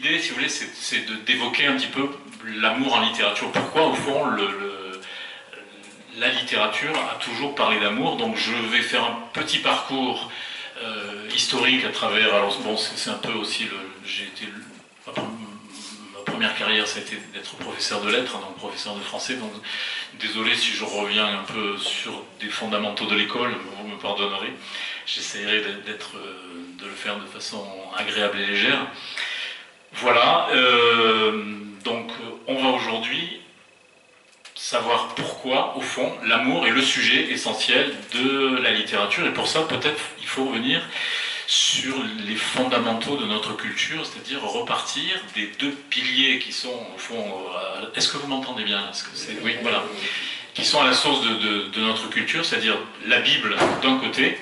l'idée, si vous voulez, c'est d'évoquer un petit peu l'amour en littérature. Pourquoi, au fond, la littérature a toujours parlé d'amour. Donc je vais faire un petit parcours historique à travers... Alors bon, c'est un peu aussi... J'ai été... Ma première carrière, ça a été d'être professeur de lettres, donc professeur de français. Donc désolé si je reviens un peu sur des fondamentaux de l'école, vous me pardonnerez. J'essaierai de le faire de façon agréable et légère. Voilà, donc on va aujourd'hui savoir pourquoi, au fond, l'amour est le sujet essentiel de la littérature. Et pour ça, peut-être, il faut revenir sur les fondamentaux de notre culture, c'est-à-dire repartir des deux piliers qui sont, au fond... Est-ce que vous m'entendez bien? Oui, voilà. Qui sont à la source de notre culture, c'est-à-dire la Bible d'un côté,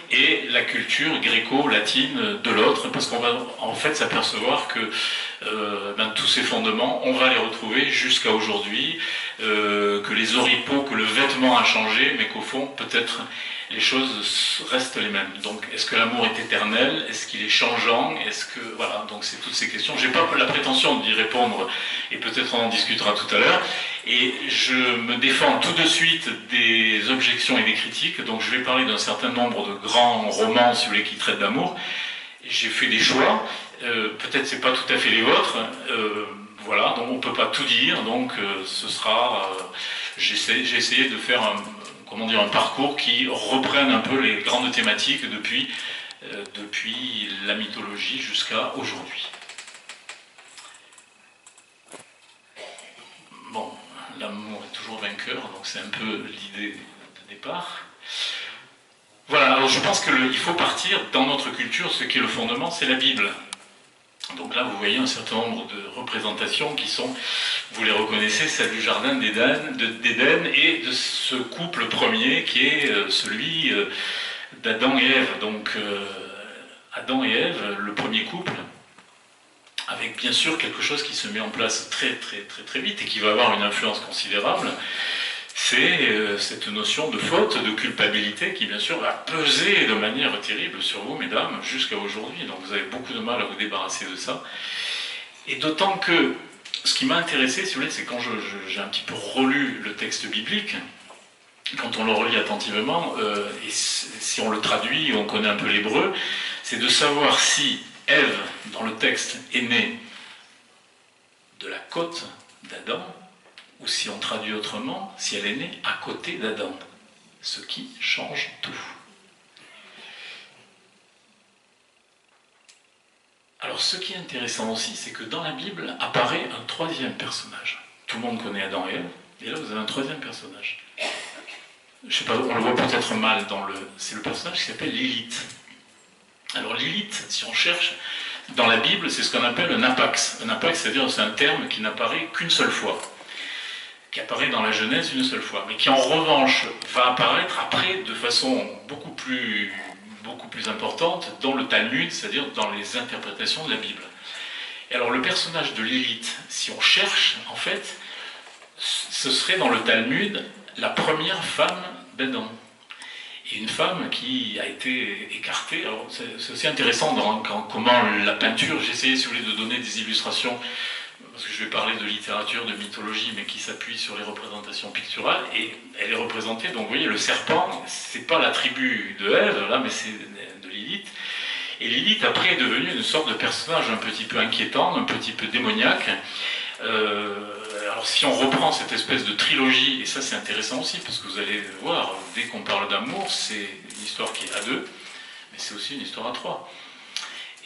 et la culture gréco-latine de l'autre, parce qu'on va en fait s'apercevoir que tous ces fondements, on va les retrouver jusqu'à aujourd'hui, que les oripeaux, que le vêtement a changé, mais qu'au fond, peut-être, les choses restent les mêmes. Donc, est-ce que l'amour est éternel? Est-ce qu'il est changeant? Est-ce que... Voilà, donc c'est toutes ces questions. J'ai pas la prétention d'y répondre, et peut-être on en discutera tout à l'heure. Et je me défends tout de suite des objections et des critiques, donc je vais parler d'un certain nombre de grands romans, si vous voulez, qui traitent d'amour. J'ai fait des choix, peut-être c'est pas tout à fait les vôtres, voilà, donc on peut pas tout dire, donc ce sera... j'ai essayé de faire un parcours qui reprenne un peu les grandes thématiques depuis la mythologie jusqu'à aujourd'hui. Bon, l'amour est toujours vainqueur, donc c'est un peu l'idée de départ. Voilà, alors je pense qu'il faut partir dans notre culture, ce qui est le fondement, c'est la Bible. Donc là, vous voyez un certain nombre de représentations qui sont, vous les reconnaissez, celle du jardin d'Éden et de ce couple premier qui est celui d'Adam et Ève. Donc Adam et Ève, le premier couple, avec bien sûr quelque chose qui se met en place très vite et qui va avoir une influence considérable, c'est cette notion de faute, de culpabilité qui bien sûr va peser de manière terrible sur vous, mesdames, jusqu'à aujourd'hui. Donc vous avez beaucoup de mal à vous débarrasser de ça. Et d'autant que ce qui m'a intéressé, si vous voulez, c'est quand j'ai un petit peu relu le texte biblique, quand on le relit attentivement, et si on le traduit, on connaît un peu l'hébreu, c'est de savoir si Ève, dans le texte, est née de la côte d'Adam, ou si on traduit autrement, si elle est née à côté d'Adam, ce qui change tout. Alors ce qui est intéressant aussi, c'est que dans la Bible apparaît un troisième personnage. Tout le monde connaît Adam et Ève, et là vous avez un troisième personnage. Je sais pas, on le voit peut-être mal c'est le personnage qui s'appelle Lilith. Alors Lilith, si on cherche, dans la Bible, c'est ce qu'on appelle un apax. Un apax, c'est-à-dire c'est un terme qui n'apparaît qu'une seule fois, qui apparaît dans la Genèse une seule fois, mais qui en revanche va apparaître après de façon beaucoup plus importante dans le Talmud, c'est-à-dire dans les interprétations de la Bible. Et alors le personnage de Lilith, si on cherche, en fait, ce serait dans le Talmud la première femme d'Adam. Et une femme qui a été écartée. Alors c'est aussi intéressant dans comment la peinture, j'ai essayé, si vous voulez, de donner des illustrations, parce que je vais parler de littérature, de mythologie, mais qui s'appuie sur les représentations picturales, et elle est représentée, donc vous voyez, le serpent, c'est pas la tribu de Ève, là, mais c'est de Lilith. Et Lilith, après, est devenue une sorte de personnage un petit peu inquiétant, un petit peu démoniaque. Alors si on reprend cette espèce de trilogie, et ça c'est intéressant aussi, parce que vous allez voir, dès qu'on parle d'amour, c'est une histoire qui est à deux, mais c'est aussi une histoire à trois.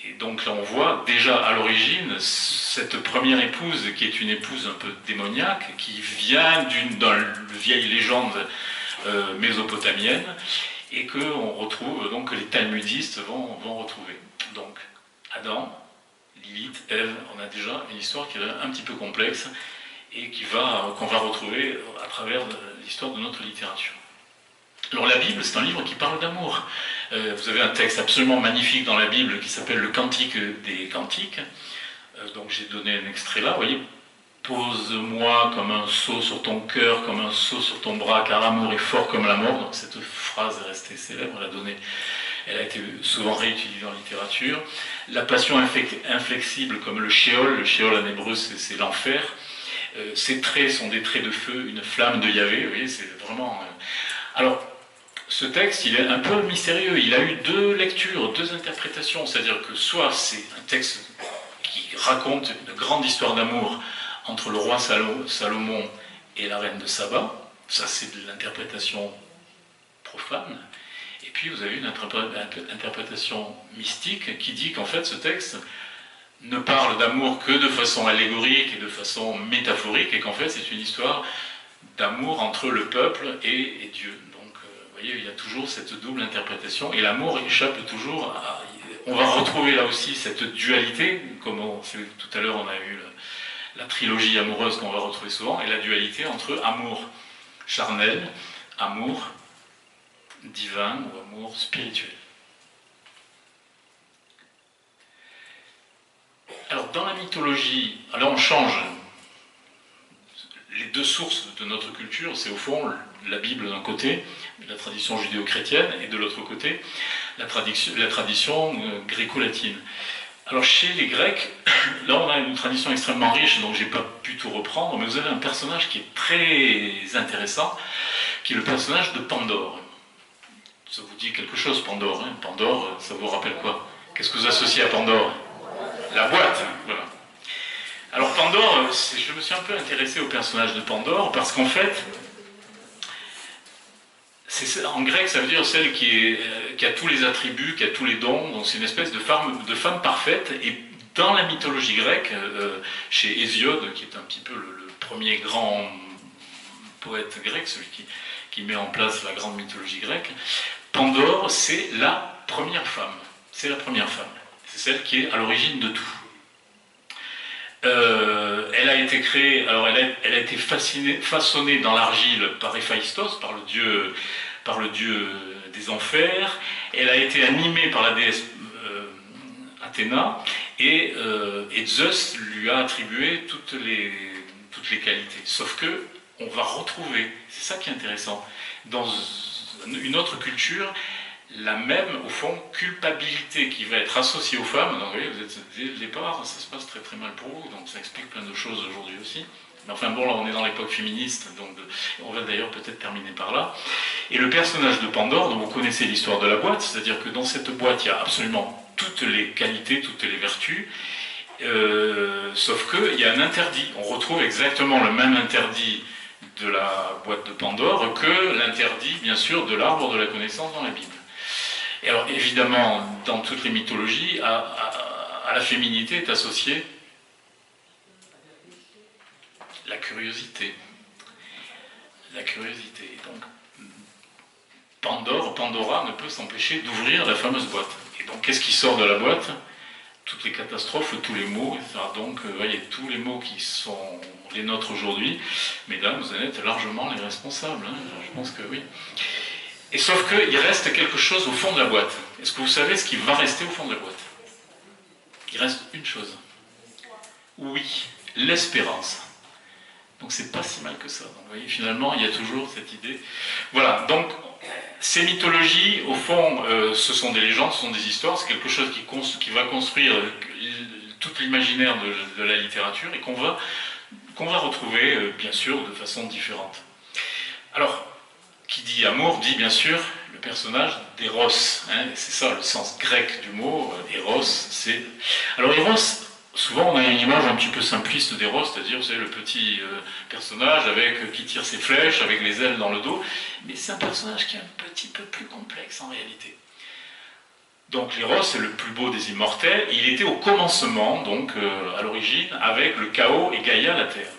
Et donc là on voit déjà à l'origine cette première épouse qui est une épouse un peu démoniaque, qui vient d'une vieille légende mésopotamienne, et qu'on retrouve, donc que les talmudistes vont retrouver. Donc Adam, Lilith, Ève, on a déjà une histoire qui est un petit peu complexe, et qu'on va retrouver à travers l'histoire de notre littérature. Alors la Bible, c'est un livre qui parle d'amour. Vous avez un texte absolument magnifique dans la Bible qui s'appelle le Cantique des Cantiques. Donc j'ai donné un extrait là, vous voyez, pose-moi comme un sceau sur ton cœur, comme un sceau sur ton bras, car l'amour est fort comme la mort. Donc cette phrase est restée célèbre, elle a donné elle a été souvent réutilisée en littérature. La passion inflexible comme le shéol en hébreu c'est l'enfer. Ces traits sont des traits de feu, une flamme de Yahvé, vous voyez, c'est vraiment... Alors, ce texte, il est un peu mystérieux, il a eu deux lectures, deux interprétations, c'est-à-dire que soit c'est un texte qui raconte une grande histoire d'amour entre le roi Salomon et la reine de Saba, ça c'est de l'interprétation profane, et puis vous avez une interprétation mystique qui dit qu'en fait ce texte ne parle d'amour que de façon allégorique et de façon métaphorique, et qu'en fait c'est une histoire d'amour entre le peuple et Dieu. Donc vous voyez, il y a toujours cette double interprétation, et l'amour échappe toujours à... On va retrouver là aussi cette dualité, comme tout à l'heure on a eu la trilogie amoureuse qu'on va retrouver souvent, et la dualité entre amour charnel, amour divin ou amour spirituel. Alors dans la mythologie, alors on change. Les deux sources de notre culture, c'est au fond la Bible d'un côté, la tradition judéo-chrétienne, et de l'autre côté, la tradition gréco-latine. Alors chez les Grecs, là on a une tradition extrêmement riche, donc j'ai pas pu tout reprendre, mais vous avez un personnage qui est très intéressant, qui est le personnage de Pandore. Ça vous dit quelque chose, Pandore, hein? Pandore, ça vous rappelle quoi? Qu'est-ce que vous associez à Pandore? La boîte, voilà. Alors Pandore, je me suis un peu intéressé au personnage de Pandore, parce qu'en fait, en grec, ça veut dire celle qui a tous les attributs, qui a tous les dons, donc c'est une espèce de femme parfaite, et dans la mythologie grecque, chez Hésiode, qui est un petit peu le premier grand poète grec, celui qui met en place la grande mythologie grecque, Pandore, c'est la première femme. C'est la première femme. C'est celle qui est à l'origine de tout. Elle a été créée, alors elle a été façonnée dans l'argile par Héphaïstos, par le dieu des enfers. Elle a été animée par la déesse Athéna, et Zeus lui a attribué toutes les qualités. Sauf que on va retrouver, c'est ça qui est intéressant, dans une autre culture, la même, au fond, culpabilité qui va être associée aux femmes. Donc, vous voyez, vous êtes dès le départ, ça se passe très très mal pour vous, donc ça explique plein de choses aujourd'hui aussi. Mais enfin bon, là on est dans l'époque féministe, donc on va d'ailleurs peut-être terminer par là. Et le personnage de Pandore, dont vous connaissez l'histoire de la boîte, c'est-à-dire que dans cette boîte, il y a absolument toutes les qualités, toutes les vertus, sauf qu'il y a un interdit. On retrouve exactement le même interdit de la boîte de Pandore que l'interdit, bien sûr, de l'arbre de la connaissance dans la Bible. Et alors, évidemment, dans toutes les mythologies, à la féminité est associée la curiosité. La curiosité. Donc, Pandora ne peut s'empêcher d'ouvrir la fameuse boîte. Et donc, qu'est-ce qui sort de la boîte? Toutes les catastrophes, tous les maux, etc. Donc, vous voyez, tous les maux qui sont les nôtres aujourd'hui, mesdames, vous en êtes largement les responsables. Hein, je pense que oui. Et sauf qu'il reste quelque chose au fond de la boîte. Est-ce que vous savez ce qui va rester au fond de la boîte? Il reste une chose. Oui, l'espérance. Donc c'est pas si mal que ça. Donc, vous voyez, finalement, il y a toujours cette idée. Voilà, donc ces mythologies, au fond, ce sont des légendes, ce sont des histoires, c'est quelque chose qui va construire tout l'imaginaire de la littérature et qu'on va retrouver, bien sûr, de façon différente. Alors, qui dit amour dit bien sûr le personnage d'Eros. Hein, c'est ça le sens grec du mot. Eros, c'est... Alors Eros, souvent on a une image un petit peu simpliste d'Eros, c'est-à-dire vous savez, le petit personnage qui tire ses flèches, avec les ailes dans le dos. Mais c'est un personnage qui est un petit peu plus complexe en réalité. Donc l'Eros est le plus beau des immortels. Il était au commencement, donc à l'origine, avec le chaos et Gaïa, la Terre.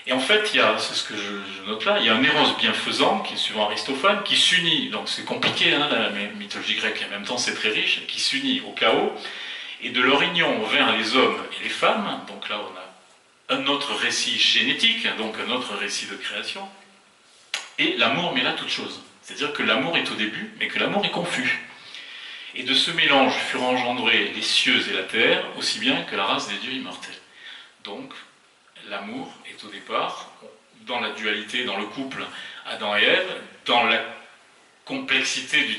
Et en fait, c'est ce que je note là, il y a un Eros bienfaisant, qui est suivant Aristophane, qui s'unit, donc c'est compliqué, hein, la mythologie grecque, et en même temps c'est très riche, qui s'unit au chaos, et de leur union vers les hommes et les femmes, donc là on a un autre récit génétique, donc un autre récit de création, et l'amour mêla toute chose. C'est-à-dire que l'amour est au début, mais que l'amour est confus. Et de ce mélange furent engendrés les cieux et la terre, aussi bien que la race des dieux immortels. Donc, l'amour est au départ, dans la dualité, dans le couple Adam et Ève, dans la complexité du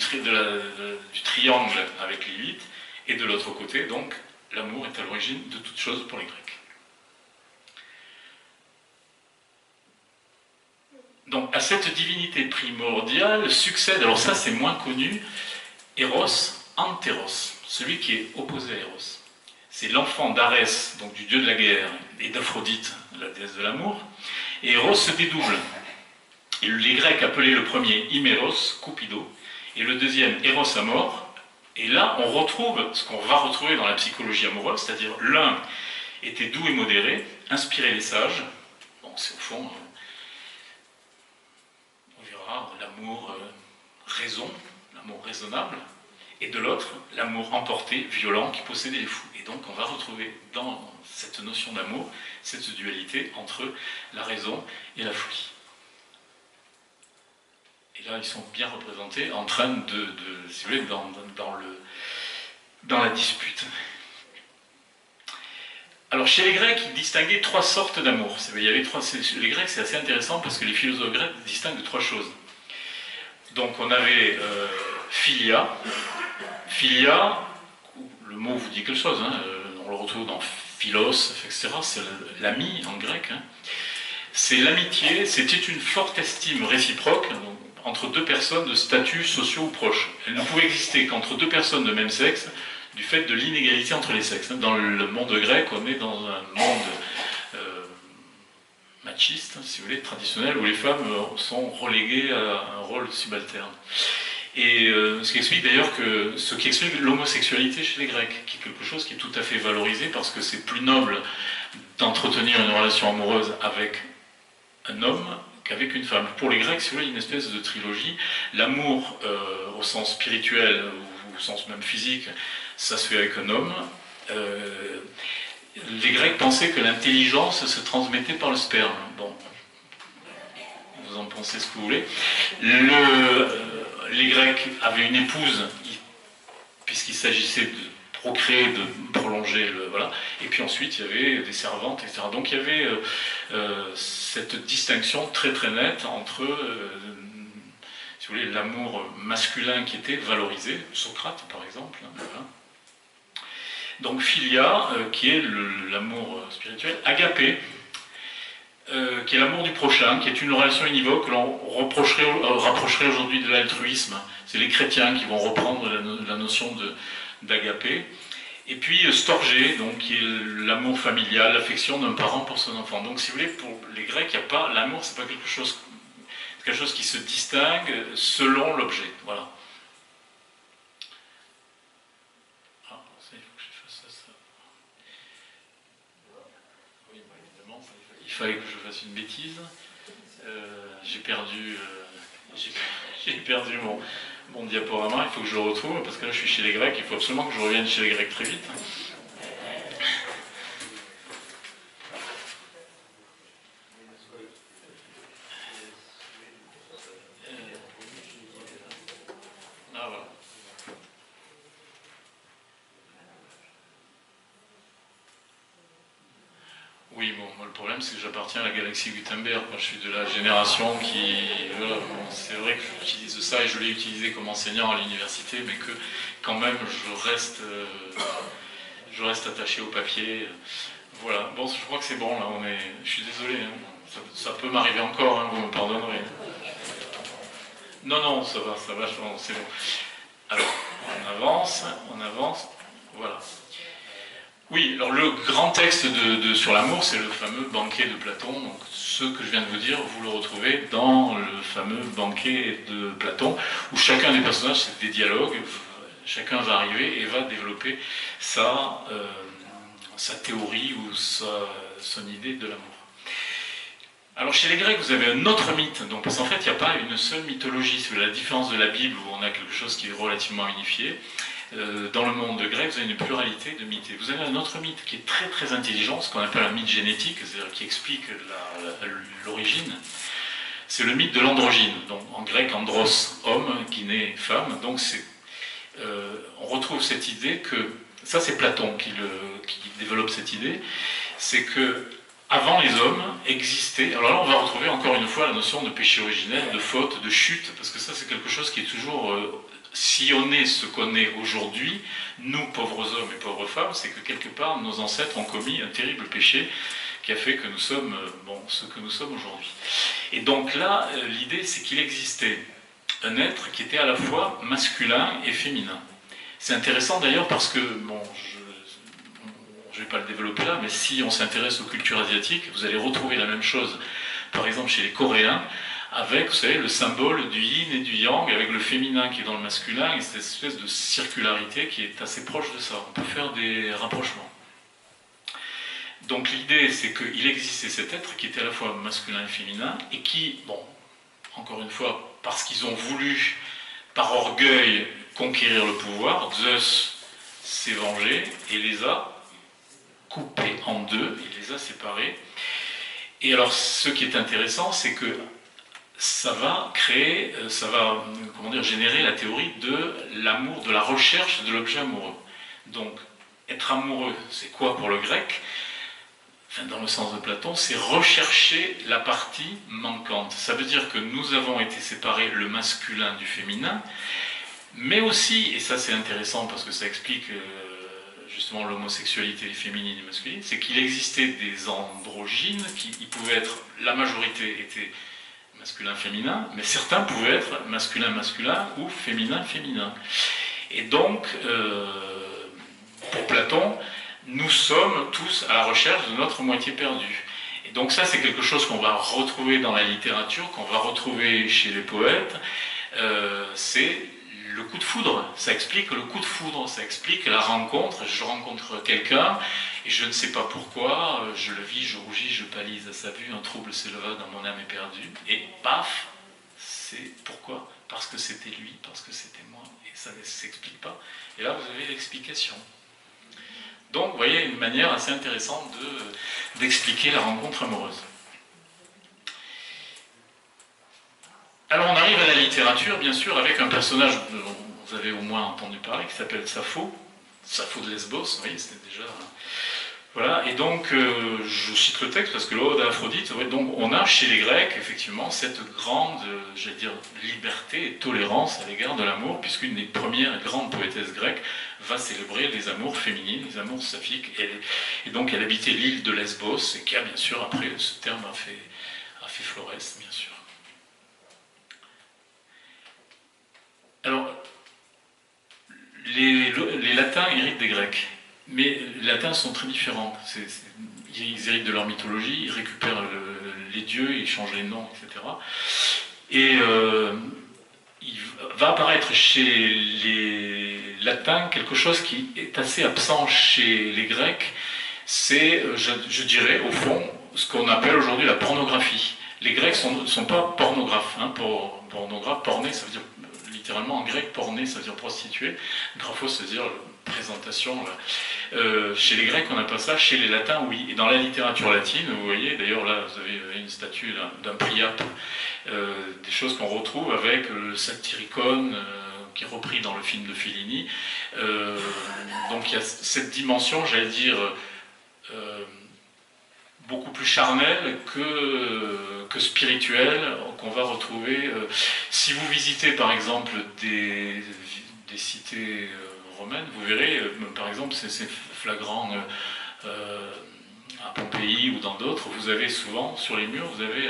triangle avec Lilith, et de l'autre côté, donc, l'amour est à l'origine de toute chose pour les Grecs. Donc, à cette divinité primordiale succède, alors ça c'est moins connu, Eros Anteros, celui qui est opposé à Eros. C'est l'enfant d'Arès, donc du dieu de la guerre, et d'Aphrodite, la déesse de l'amour, et Eros se dédouble. Et les Grecs appelaient le premier Himéros, Cupido, et le deuxième Eros Amor. Et là, on retrouve ce qu'on va retrouver dans la psychologie amoureuse, c'est-à-dire l'un était doux et modéré, inspirait les sages. Bon, c'est au fond, on verra, l'amour raison, l'amour raisonnable, et de l'autre, l'amour emporté, violent, qui possédait les fous. Et donc, on va retrouver dans cette notion d'amour, cette dualité entre la raison et la folie. Et là, ils sont bien représentés en train si vous voulez, dans la dispute. Alors, chez les Grecs, ils distinguaient trois sortes d'amour. Les Grecs, c'est assez intéressant parce que les philosophes grecs distinguent de trois choses. Donc, on avait philia. Philia, le mot vous dit quelque chose, hein, on le retrouve dans philos, etc. C'est l'ami en grec. Hein. C'est l'amitié, c'était une forte estime réciproque, donc, entre deux personnes de statuts sociaux ou proches. Elle ne pouvait exister qu'entre deux personnes de même sexe, du fait de l'inégalité entre les sexes. Dans le monde grec, on est dans un monde machiste, si vous voulez, traditionnel, où les femmes sont reléguées à un rôle subalterne. Et ce qui explique d'ailleurs l'homosexualité chez les Grecs, qui est quelque chose qui est tout à fait valorisé, parce que c'est plus noble d'entretenir une relation amoureuse avec un homme qu'avec une femme. Pour les Grecs, si vous voulez, une espèce de trilogie. L'amour au sens spirituel, ou au sens même physique, ça se fait avec un homme. Les Grecs pensaient que l'intelligence se transmettait par le sperme. Bon, vous en pensez ce que vous voulez. Les Grecs avaient une épouse, puisqu'il s'agissait de procréer, de prolonger voilà. Et puis ensuite il y avait des servantes, etc. Donc il y avait cette distinction très très nette entre si vous voulez, l'amour masculin qui était valorisé, Socrate par exemple, hein, voilà. Donc philia, qui est l'amour spirituel, agapé, qui est l'amour du prochain, qui est une relation univoque que l'on rapprocherait aujourd'hui de l'altruisme. C'est les chrétiens qui vont reprendre la notion d'agapé. Et puis storgé, donc, qui est l'amour familial, l'affection d'un parent pour son enfant. Donc si vous voulez, pour les Grecs, il n'y a pas l'amour, c'est pas quelque chose qui se distingue selon l'objet. Voilà. Ah, ça, il faut que je fasse ça. Oui, bah, évidemment, il fallait que je fasse une bêtise. J'ai perdu mon diaporama, il faut que je le retrouve, parce que là je suis chez les Grecs, il faut absolument que je revienne chez les Grecs très vite. Ah voilà. Oui, bon, moi, le problème c'est que j'appartiens à la galaxie Gutenberg. Moi, je suis de la génération qui... Voilà, bon, c'est vrai que j'utilise ça et je l'ai utilisé comme enseignant à l'université, mais que quand même je reste attaché au papier. Voilà, bon, je crois que c'est bon, là, je suis désolé, hein. Ça peut m'arriver encore, hein, vous me pardonnerez. Non, ça va, c'est bon. Alors, on avance, voilà. Oui, alors le grand texte sur l'amour, c'est le fameux banquet de Platon. Donc, ce que je viens de vous dire, vous le retrouvez dans le fameux banquet de Platon, où chacun des personnages, c'est des dialogues, chacun va arriver et va développer sa théorie ou son idée de l'amour. Alors chez les Grecs, vous avez un autre mythe, donc, parce qu'en fait, il n'y a pas une seule mythologie. C'est la différence de la Bible, où on a quelque chose qui est relativement unifié. Dans le monde grec, vous avez une pluralité de mythes. Et vous avez un autre mythe qui est très très intelligent, ce qu'on appelle un mythe génétique, c'est-à-dire qui explique l'origine. C'est le mythe de l'androgyne. Donc en grec, andros, homme, qui naît femme. Donc on retrouve cette idée que, ça c'est Platon qui développe cette idée, c'est que avant les hommes, existait. Alors là, on va retrouver encore une fois la notion de péché originel, de faute, de chute, parce que ça, c'est quelque chose qui est toujours. Si on est ce qu'on est aujourd'hui, nous, pauvres hommes et pauvres femmes, c'est que quelque part, nos ancêtres ont commis un terrible péché qui a fait que nous sommes ce que nous sommes aujourd'hui. Et donc là, l'idée, c'est qu'il existait un être qui était à la fois masculin et féminin. C'est intéressant d'ailleurs parce que, bon, je ne vais pas le développer là, mais si on s'intéresse aux cultures asiatiques, vous allez retrouver la même chose, par exemple chez les Coréens, avec, vous savez, le symbole du yin et du yang, avec le féminin qui est dans le masculin, et cette espèce de circularité qui est assez proche de ça. On peut faire des rapprochements. Donc l'idée, c'est qu'il existait cet être qui était à la fois masculin et féminin, et qui, bon, encore une fois, parce qu'ils ont voulu, par orgueil, conquérir le pouvoir, Zeus s'est vengé et les a coupés en deux, il les a séparés. Et alors, ce qui est intéressant, c'est que ça va créer, générer la théorie de l'amour, de la recherche de l'objet amoureux. Donc, être amoureux, c'est quoi pour le grec? Enfin, dans le sens de Platon, c'est rechercher la partie manquante. Ça veut dire que nous avons été séparés, le masculin du féminin, mais aussi, et ça c'est intéressant parce que ça explique justement l'homosexualité féminine et masculine, c'est qu'il existait des androgynes qui pouvaient être, la majorité était masculin-féminin, mais certains pouvaient être masculin-masculin ou féminin-féminin. Et donc, pour Platon, nous sommes tous à la recherche de notre moitié perdue. Et donc ça, c'est quelque chose qu'on va retrouver dans la littérature, qu'on va retrouver chez les poètes. C'est le coup de foudre. Ça explique le coup de foudre, ça explique la rencontre. Je rencontre quelqu'un et je ne sais pas pourquoi, je le vis, je rougis, je pâlis à sa vue, un trouble s'éleva dans mon âme éperdue. Et paf, c'est pourquoi? Parce que c'était lui, parce que c'était moi. Et ça ne s'explique pas. Et là, vous avez l'explication. Donc, vous voyez, une manière assez intéressante d'expliquer la rencontre amoureuse. Alors, on arrive à la littérature, bien sûr, avec un personnage dont vous avez au moins entendu parler, qui s'appelle Sappho. Sappho de Lesbos, vous voyez, c'était déjà... Voilà, et donc, je cite le texte parce que l'Ode à Aphrodite, ouais, donc on a chez les Grecs, effectivement, cette grande, j'allais dire, liberté et tolérance à l'égard de l'amour, puisqu'une des premières grandes poétesses grecques va célébrer les amours féminines, les amours saphiques, et donc elle habitait l'île de Lesbos, et qui a, bien sûr, après, ce terme a fait florès, bien sûr. Alors, les latins héritent des grecs. Mais les latins sont très différents. Ils héritent de leur mythologie, ils récupèrent les dieux, ils changent les noms, etc. Et il va apparaître chez les latins quelque chose qui est assez absent chez les grecs. C'est, je dirais, au fond, ce qu'on appelle aujourd'hui la pornographie. Les Grecs ne sont pas pornographes. Hein, pornographe, porné, ça veut dire littéralement en grec, porné, ça veut dire prostituée. Graphos, ça veut dire présentation. Chez les Grecs, on n'a pas ça. Chez les Latins, oui. Et dans la littérature latine, vous voyez, d'ailleurs là, vous avez une statue d'un Priape, des choses qu'on retrouve avec le Satyricon, qui est repris dans le film de Fellini. Donc il y a cette dimension, j'allais dire, beaucoup plus charnelle que spirituelle, qu'on va retrouver. Si vous visitez par exemple des cités romaines, vous verrez, par exemple, c'est flagrant à Pompéi ou dans d'autres, vous avez souvent, sur les murs, vous avez,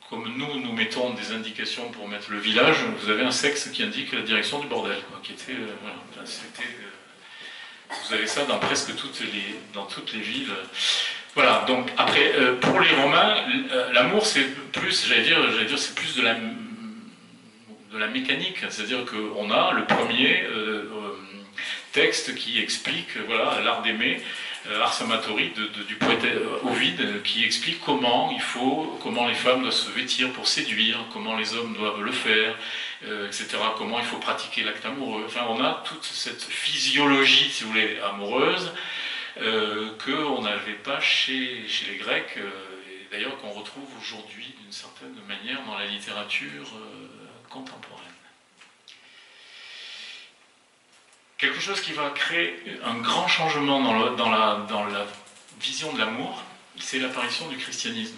comme nous mettons des indications pour mettre le village, vous avez un sexe qui indique la direction du bordel, quoi, qui était, voilà, c'était... Vous avez ça dans presque toutes les villes. Voilà, donc après, pour les Romains, l'amour c'est plus, j'allais dire c'est plus de la mécanique, c'est-à-dire qu'on a le premier texte qui explique, voilà, l'art d'aimer, Ars Amatori du poète Ovide, qui explique comment les femmes doivent se vêtir pour séduire, comment les hommes doivent le faire, etc. Comment il faut pratiquer l'acte amoureux. Enfin, on a toute cette physiologie, si vous voulez, amoureuse, qu'on n'avait pas chez les Grecs, et d'ailleurs qu'on retrouve aujourd'hui d'une certaine manière dans la littérature contemporaine. Quelque chose qui va créer un grand changement dans la vision de l'amour, c'est l'apparition du christianisme,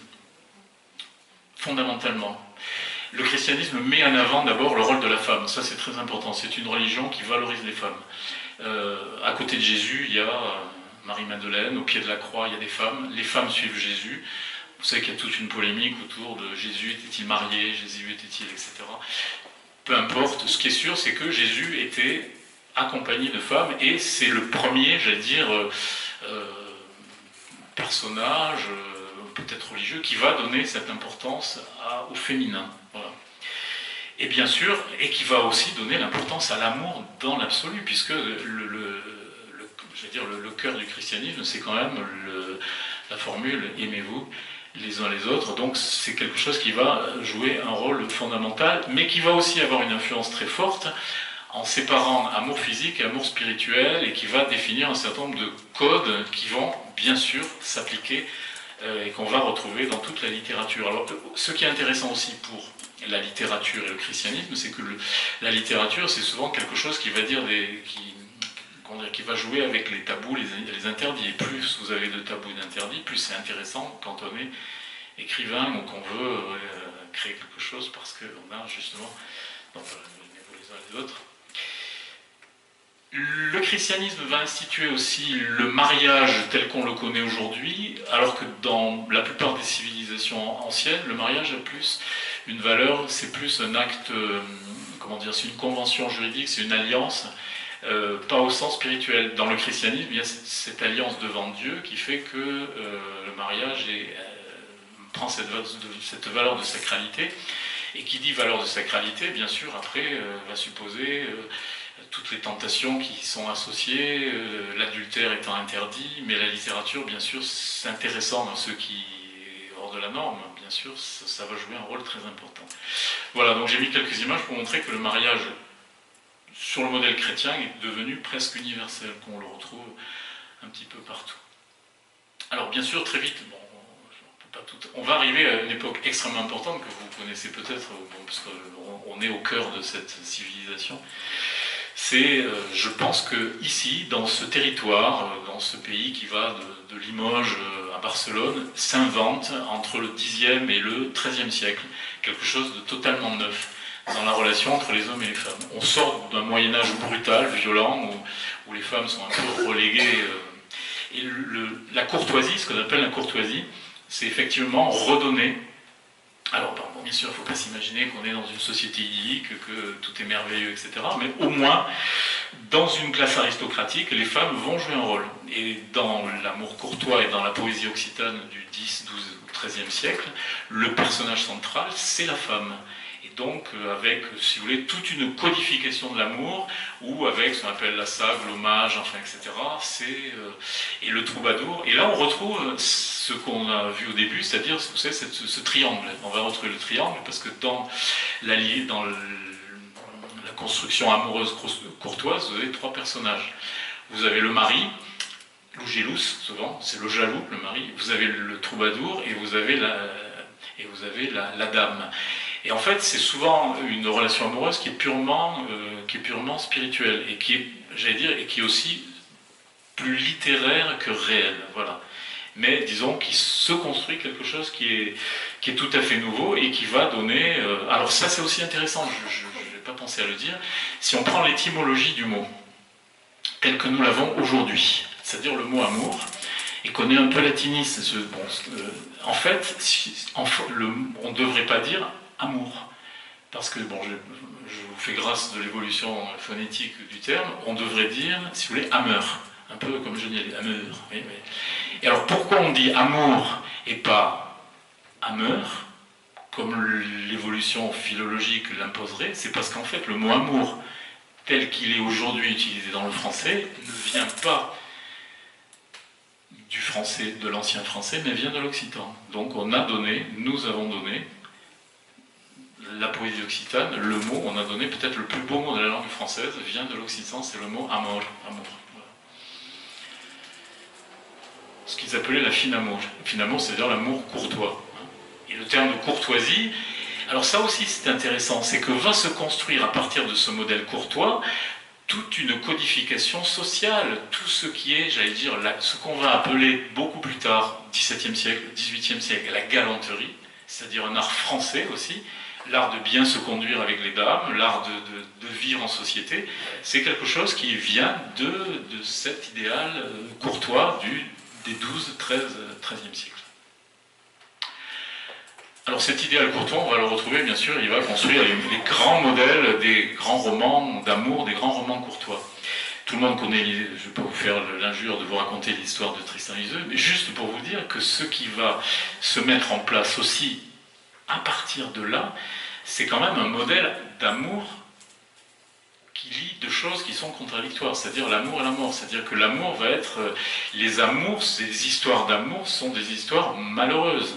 fondamentalement. Le christianisme met en avant d'abord le rôle de la femme, ça c'est très important, c'est une religion qui valorise les femmes. À côté de Jésus, il y a Marie-Madeleine, au pied de la croix, il y a des femmes, les femmes suivent Jésus. Vous savez qu'il y a toute une polémique autour de Jésus, était-il marié, Jésus était-il, etc. Peu importe, ce qui est sûr, c'est que Jésus était accompagné de femmes, et c'est le premier, j'allais dire, personnage, peut-être religieux, qui va donner cette importance au féminin. Voilà. Et bien sûr, et qui va aussi donner l'importance à l'amour dans l'absolu, puisque le cœur du christianisme, c'est quand même la formule « aimez-vous les uns les autres », donc c'est quelque chose qui va jouer un rôle fondamental, mais qui va aussi avoir une influence très forte en séparant amour physique et amour spirituel, et qui va définir un certain nombre de codes qui vont bien sûr s'appliquer et qu'on va retrouver dans toute la littérature. Alors, ce qui est intéressant aussi pour la littérature et le christianisme, c'est que la littérature, c'est souvent quelque chose qui va dire qui va jouer avec les tabous, les interdits. Et plus vous avez de tabous et d'interdits, plus c'est intéressant quand on est écrivain ou qu'on veut créer quelque chose, parce qu'on a justement, donc, les uns les autres. Le christianisme va instituer aussi le mariage tel qu'on le connaît aujourd'hui, alors que dans la plupart des civilisations anciennes, le mariage a plus une valeur, c'est plus un acte, c'est une convention juridique, c'est une alliance, pas au sens spirituel. Dans le christianisme, il y a cette alliance devant Dieu qui fait que le mariage prend cette valeur de sacralité, et qui dit valeur de sacralité, bien sûr, après, va supposer toutes les tentations qui y sont associées, l'adultère étant interdit, mais la littérature, bien sûr, c'est intéressant dans ce qui est hors de la norme, bien sûr, ça va jouer un rôle très important. Voilà, donc j'ai mis quelques images pour montrer que le mariage, sur le modèle chrétien, est devenu presque universel, qu'on le retrouve un petit peu partout. Alors, bien sûr, très vite, on va arriver à une époque extrêmement importante que vous connaissez peut-être, parce qu'on est au cœur de cette civilisation. C'est, je pense que ici, dans ce territoire, dans ce pays qui va de Limoges à Barcelone, s'invente entre le Xe et le XIIIe siècle quelque chose de totalement neuf dans la relation entre les hommes et les femmes. On sort d'un Moyen-Âge brutal, violent, où les femmes sont un peu reléguées. Et la courtoisie, ce qu'on appelle la courtoisie, c'est effectivement redonner. Alors, bon, bien sûr, il ne faut pas s'imaginer qu'on est dans une société idyllique, que tout est merveilleux, etc. Mais au moins, dans une classe aristocratique, les femmes vont jouer un rôle. Et dans l'amour courtois et dans la poésie occitane du X, XII ou XIIIe siècle, le personnage central, c'est la femme. Et donc, avec, si vous voulez, toute une codification de l'amour, ou avec ce qu'on appelle la sage, l'hommage, enfin, etc. Et le troubadour. Et là, on retrouve ce qu'on a vu au début, c'est-à-dire, vous savez, ce triangle. On va retrouver le triangle, parce que dans la construction amoureuse courtoise, vous avez trois personnages. Vous avez le mari, l'ougélous, souvent, c'est le jaloux, le mari. Vous avez le troubadour, et vous avez la dame. Et en fait, c'est souvent une relation amoureuse qui est purement spirituelle, et qui est, j'allais dire, et qui est aussi plus littéraire que réelle, voilà. Mais disons qu'il se construit quelque chose qui est tout à fait nouveau, et qui va donner... alors ça, c'est aussi intéressant, je n'ai pas pensé à le dire. Si on prend l'étymologie du mot, tel que nous l'avons aujourd'hui, c'est-à-dire le mot amour, et qu'on est un peu latiniste, en fait, on ne devrait pas dire amour. Parce que, bon, je vous fais grâce de l'évolution phonétique du terme, on devrait dire, si vous voulez, amour. Un peu comme je dis, amour. Oui. Et alors, pourquoi on dit amour et pas amour, comme l'évolution philologique l'imposerait? C'est parce qu'en fait, le mot amour, tel qu'il est aujourd'hui utilisé dans le français, ne vient pas du français, de l'ancien français, mais vient de l'occitan. Donc, nous avons donné la poésie occitane, le mot, on a donné peut-être le plus beau mot de la langue française, vient de l'occitan, c'est le mot amour. Voilà. Ce qu'ils appelaient la fine amour. La fine amour, c'est-à-dire l'amour courtois. Et le terme de courtoisie, alors ça aussi c'est intéressant, c'est que va se construire à partir de ce modèle courtois toute une codification sociale, tout ce qui est, j'allais dire, ce qu'on va appeler beaucoup plus tard, XVIIe siècle, XVIIIe siècle, la galanterie, c'est-à-dire un art français aussi, l'art de bien se conduire avec les dames, l'art de vivre en société, c'est quelque chose qui vient de cet idéal courtois des 12, 13e siècle. Alors cet idéal courtois, on va le retrouver, bien sûr, il va construire les grands modèles des grands romans d'amour, des grands romans courtois. Tout le monde connaît, je ne vais pas vous faire l'injure de vous raconter l'histoire de Tristan et Iseult, mais juste pour vous dire que ce qui va se mettre en place aussi à partir de là, c'est quand même un modèle d'amour qui lie deux choses qui sont contradictoires, c'est-à-dire l'amour et la mort. C'est-à-dire que l'amour va être... Les amours, ces histoires d'amour sont des histoires malheureuses.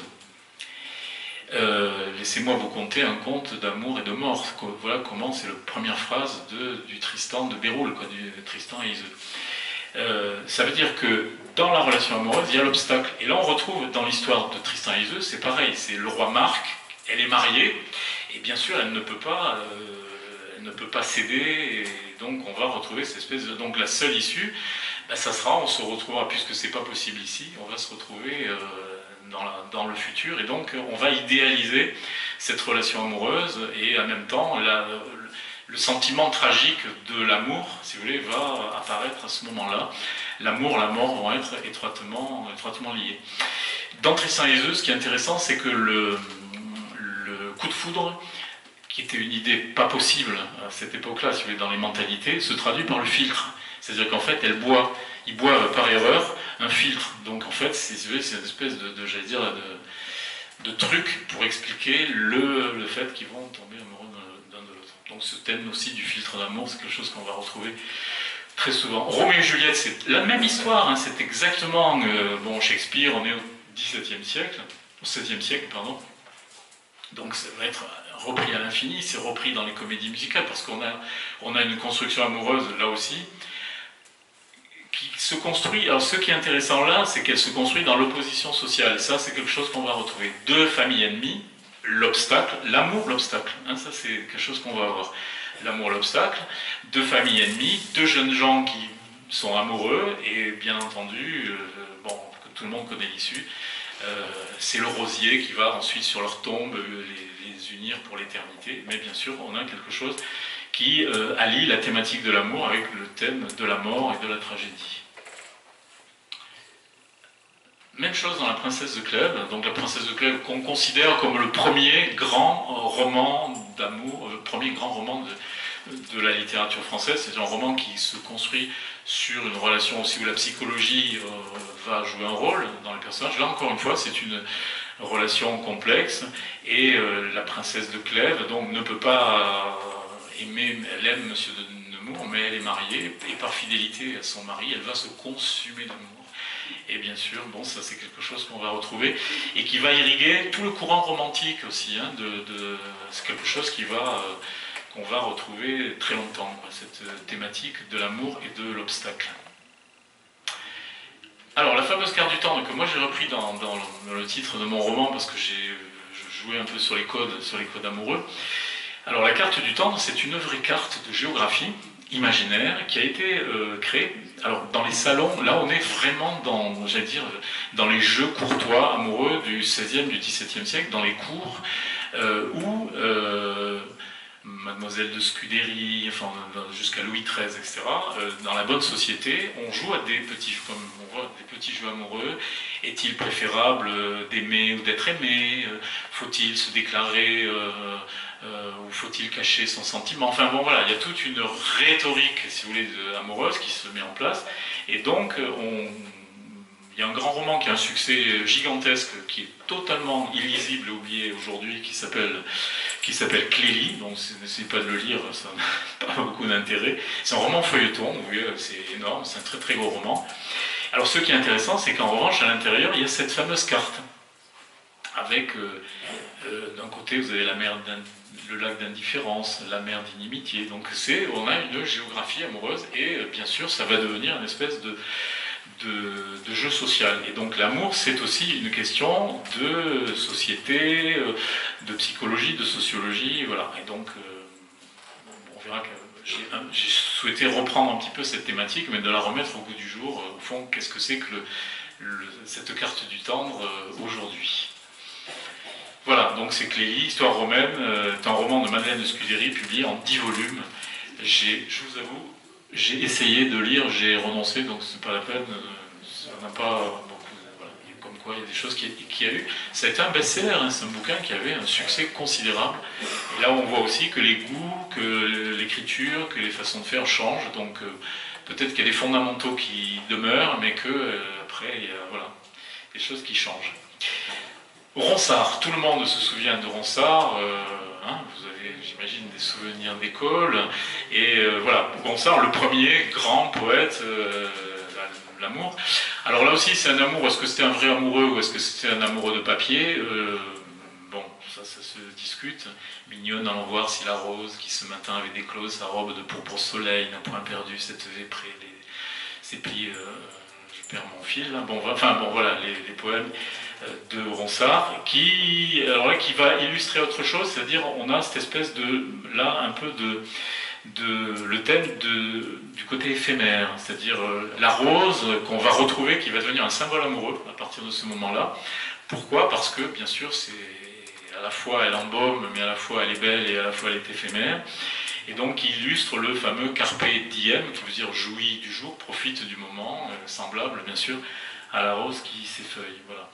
Laissez-moi vous conter un conte d'amour et de mort. Voilà comment c'est la première phrase du Tristan de Béroul, du Tristan et Iseult. Ça veut dire que dans la relation amoureuse, il y a l'obstacle. Et là, on retrouve dans l'histoire de Tristan et Iseult, c'est pareil. C'est le roi Marc, elle est mariée, et bien sûr, elle ne peut pas céder, et donc on va retrouver cette espèce de... Donc la seule issue, ça sera, on se retrouvera, puisque c'est pas possible ici, on va se retrouver dans le futur, et donc on va idéaliser cette relation amoureuse, et en même temps, le sentiment tragique de l'amour, si vous voulez, va apparaître à ce moment-là. L'amour, la mort vont être étroitement liés. Dans Tristan et Iseult, ce qui est intéressant, c'est que le coup de foudre, qui était une idée pas possible à cette époque-là, si vous voulez, dans les mentalités, se traduit par le filtre. C'est-à-dire qu'en fait, ils boivent par erreur un filtre. Donc en fait, si vous voulez, c'est une espèce j'allais dire, de truc pour expliquer le fait qu'ils vont tomber amoureux d'un de l'autre. Donc ce thème aussi du filtre d'amour, c'est quelque chose qu'on va retrouver très souvent. Roméo et Juliette, c'est la même histoire, hein, c'est exactement... Shakespeare, on est au XVIIe siècle, au XVIe siècle, pardon. Donc ça va être repris à l'infini, c'est repris dans les comédies musicales, parce qu'on a une construction amoureuse, là aussi, qui se construit... Alors ce qui est intéressant là, c'est qu'elle se construit dans l'opposition sociale. Ça, c'est quelque chose qu'on va retrouver. Deux familles ennemies, l'obstacle, l'amour, l'obstacle. Hein, ça, c'est quelque chose qu'on va avoir. L'amour, l'obstacle. Deux familles ennemies, deux jeunes gens qui sont amoureux, et bien entendu, que tout le monde connaît l'issue, c'est le rosier qui va ensuite sur leur tombe les unir pour l'éternité. Mais bien sûr, on a quelque chose qui allie la thématique de l'amour avec le thème de la mort et de la tragédie. Même chose dans La Princesse de Clèves. Donc La Princesse de Clèves qu'on considère comme le premier grand roman d'amour, le premier grand roman de la littérature française. C'est un roman qui se construit sur une relation aussi où la psychologie va jouer un rôle dans les personnages. Là, encore une fois, c'est une relation complexe, et la princesse de Clèves donc, ne peut pas aimer, elle aime Monsieur de Nemours, mais elle est mariée, et par fidélité à son mari, elle va se consumer d'amour. Et bien sûr, ça c'est quelque chose qu'on va retrouver, et qui va irriguer tout le courant romantique aussi, hein, c'est quelque chose qu'on va retrouver très longtemps, cette thématique de l'amour et de l'obstacle. Alors, la fameuse carte du temps, que moi j'ai repris dans le titre de mon roman, parce que j'ai joué un peu sur les codes amoureux. Alors, la carte du temps, c'est une vraie carte de géographie imaginaire qui a été créée. Alors, dans les salons, là on est vraiment dans les jeux courtois amoureux du XVIe, du XVIIe siècle, dans les cours où... Mademoiselle de Scudéry, enfin jusqu'à Louis XIII, etc. Dans la bonne société, on joue à des petits jeux amoureux. Est-il préférable d'aimer ou d'être aimé? Faut-il se déclarer ou faut-il cacher son sentiment? Enfin bon, voilà, il y a toute une rhétorique, si vous voulez, amoureuse qui se met en place. Et donc, il y a un grand roman qui a un succès gigantesque, qui est totalement illisible et oublié aujourd'hui, qui s'appelle Clélie, donc n'essayez pas de le lire, ça n'a pas beaucoup d'intérêt. C'est un roman feuilleton, vous voyez, c'est énorme, c'est un très très gros roman. Alors ce qui est intéressant, c'est qu'en revanche, à l'intérieur, il y a cette fameuse carte, avec d'un côté, vous avez le lac d'indifférence, la mer d'inimitié, donc on a une géographie amoureuse, et bien sûr, ça va devenir une espèce de jeu social. Et donc l'amour, c'est aussi une question de société, de psychologie, de sociologie, voilà. Et donc, on verra que j'ai souhaité reprendre un petit peu cette thématique, mais de la remettre au goût du jour. Au fond, qu'est-ce que c'est que cette carte du tendre aujourd'hui? Voilà, donc c'est Clélie, Histoire romaine, est un roman de Madeleine de Scudéry, publié en 10 volumes. Je vous avoue, j'ai essayé de lire, j'ai renoncé, donc c'est pas la peine, ça n'a pas beaucoup, voilà, comme quoi il y a des choses qu'il y a eu. Ça a été un best-seller, hein, c'est un bouquin qui avait un succès considérable. Et là on voit aussi que les goûts, que l'écriture, que les façons de faire changent, donc peut-être qu'il y a des fondamentaux qui demeurent, mais que après il y a voilà, des choses qui changent. Ronsard, tout le monde se souvient de Ronsard, hein, vous avez, j'imagine, des souvenirs d'école, et voilà, Ronsard, le premier grand poète, l'amour. Alors là aussi, c'est un amour, est-ce que c'était un vrai amoureux ou est-ce que c'était un amoureux de papier? Bon, ça se discute. Mignonne, allons voir si la rose, qui ce matin avait déclose sa robe de pourpre soleil, n'a point perdu cette véprée, ses plis, je perds mon fil, là. Bon, enfin, bon, voilà, les poèmes de Ronsard, qui va illustrer autre chose, c'est-à-dire on a cette espèce de, là, un peu le thème du côté éphémère, c'est-à-dire la rose qu'on va retrouver, qui va devenir un symbole amoureux à partir de ce moment-là. Pourquoi? Parce que, bien sûr, c'est à la fois elle embaume, mais à la fois elle est belle et à la fois elle est éphémère. Et donc il illustre le fameux carpe diem, qui veut dire jouis du jour, profite du moment, semblable, bien sûr, à la rose qui s'effeuille. Voilà.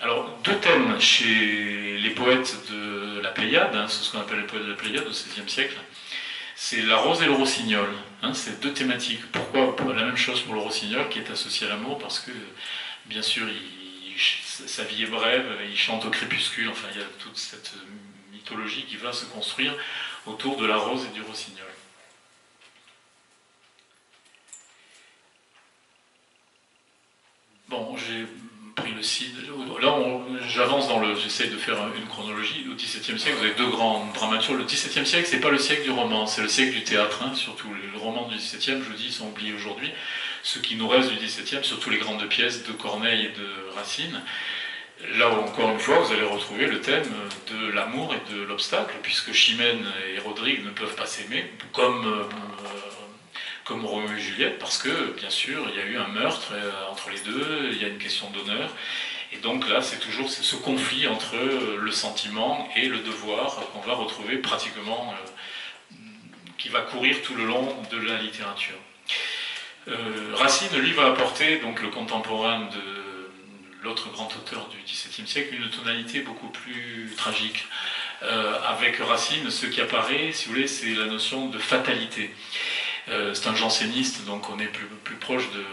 Alors, deux thèmes chez les poètes de la Pléiade, hein, c'est ce qu'on appelle les poètes de la Pléiade au XVIe siècle, c'est la rose et le rossignol. Hein, c'est deux thématiques. Pourquoi la même chose pour le rossignol qui est associé à l'amour? Parce que, bien sûr, sa vie est brève, il chante au crépuscule, enfin, il y a toute cette mythologie qui va se construire autour de la rose et du rossignol. Bon, j'ai pris le CID. Là, j'avance j'essaie de faire une chronologie. Au XVIIe siècle, vous avez deux grands dramaturges. Le XVIIe siècle, c'est pas le siècle du roman, c'est le siècle du théâtre. Hein, surtout les romans du XVIIe, je vous dis, sont oubliés aujourd'hui. Ce qui nous reste du XVIIe, surtout les grandes pièces de Corneille et de Racine. Là, encore une fois, vous allez retrouver le thème de l'amour et de l'obstacle, puisque Chimène et Rodrigue ne peuvent pas s'aimer, comme Roméo et Juliette, parce que, bien sûr, il y a eu un meurtre entre les deux, il y a une question d'honneur, et donc là, c'est toujours ce conflit entre le sentiment et le devoir qu'on va retrouver pratiquement, qui va courir tout le long de la littérature. Racine, lui, va apporter, donc le contemporain de l'autre grand auteur du XVIIe siècle, une tonalité beaucoup plus tragique. Avec Racine, ce qui apparaît, si vous voulez, c'est la notion de fatalité. C'est un janséniste, donc on est plus proche de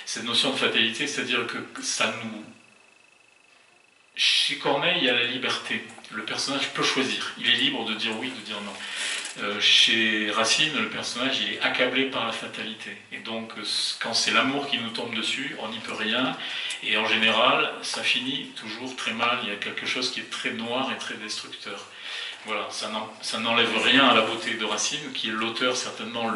cette notion de fatalité, c'est-à-dire que ça nous... Chez Corneille, il y a la liberté. Le personnage peut choisir. Il est libre de dire oui, de dire non. Chez Racine, le personnage, il est accablé par la fatalité. Et donc, quand c'est l'amour qui nous tombe dessus, on n'y peut rien. Et en général, ça finit toujours très mal. Il y a quelque chose qui est très noir et très destructeur. Voilà, ça n'enlève rien à la beauté de Racine, qui est l'auteur certainement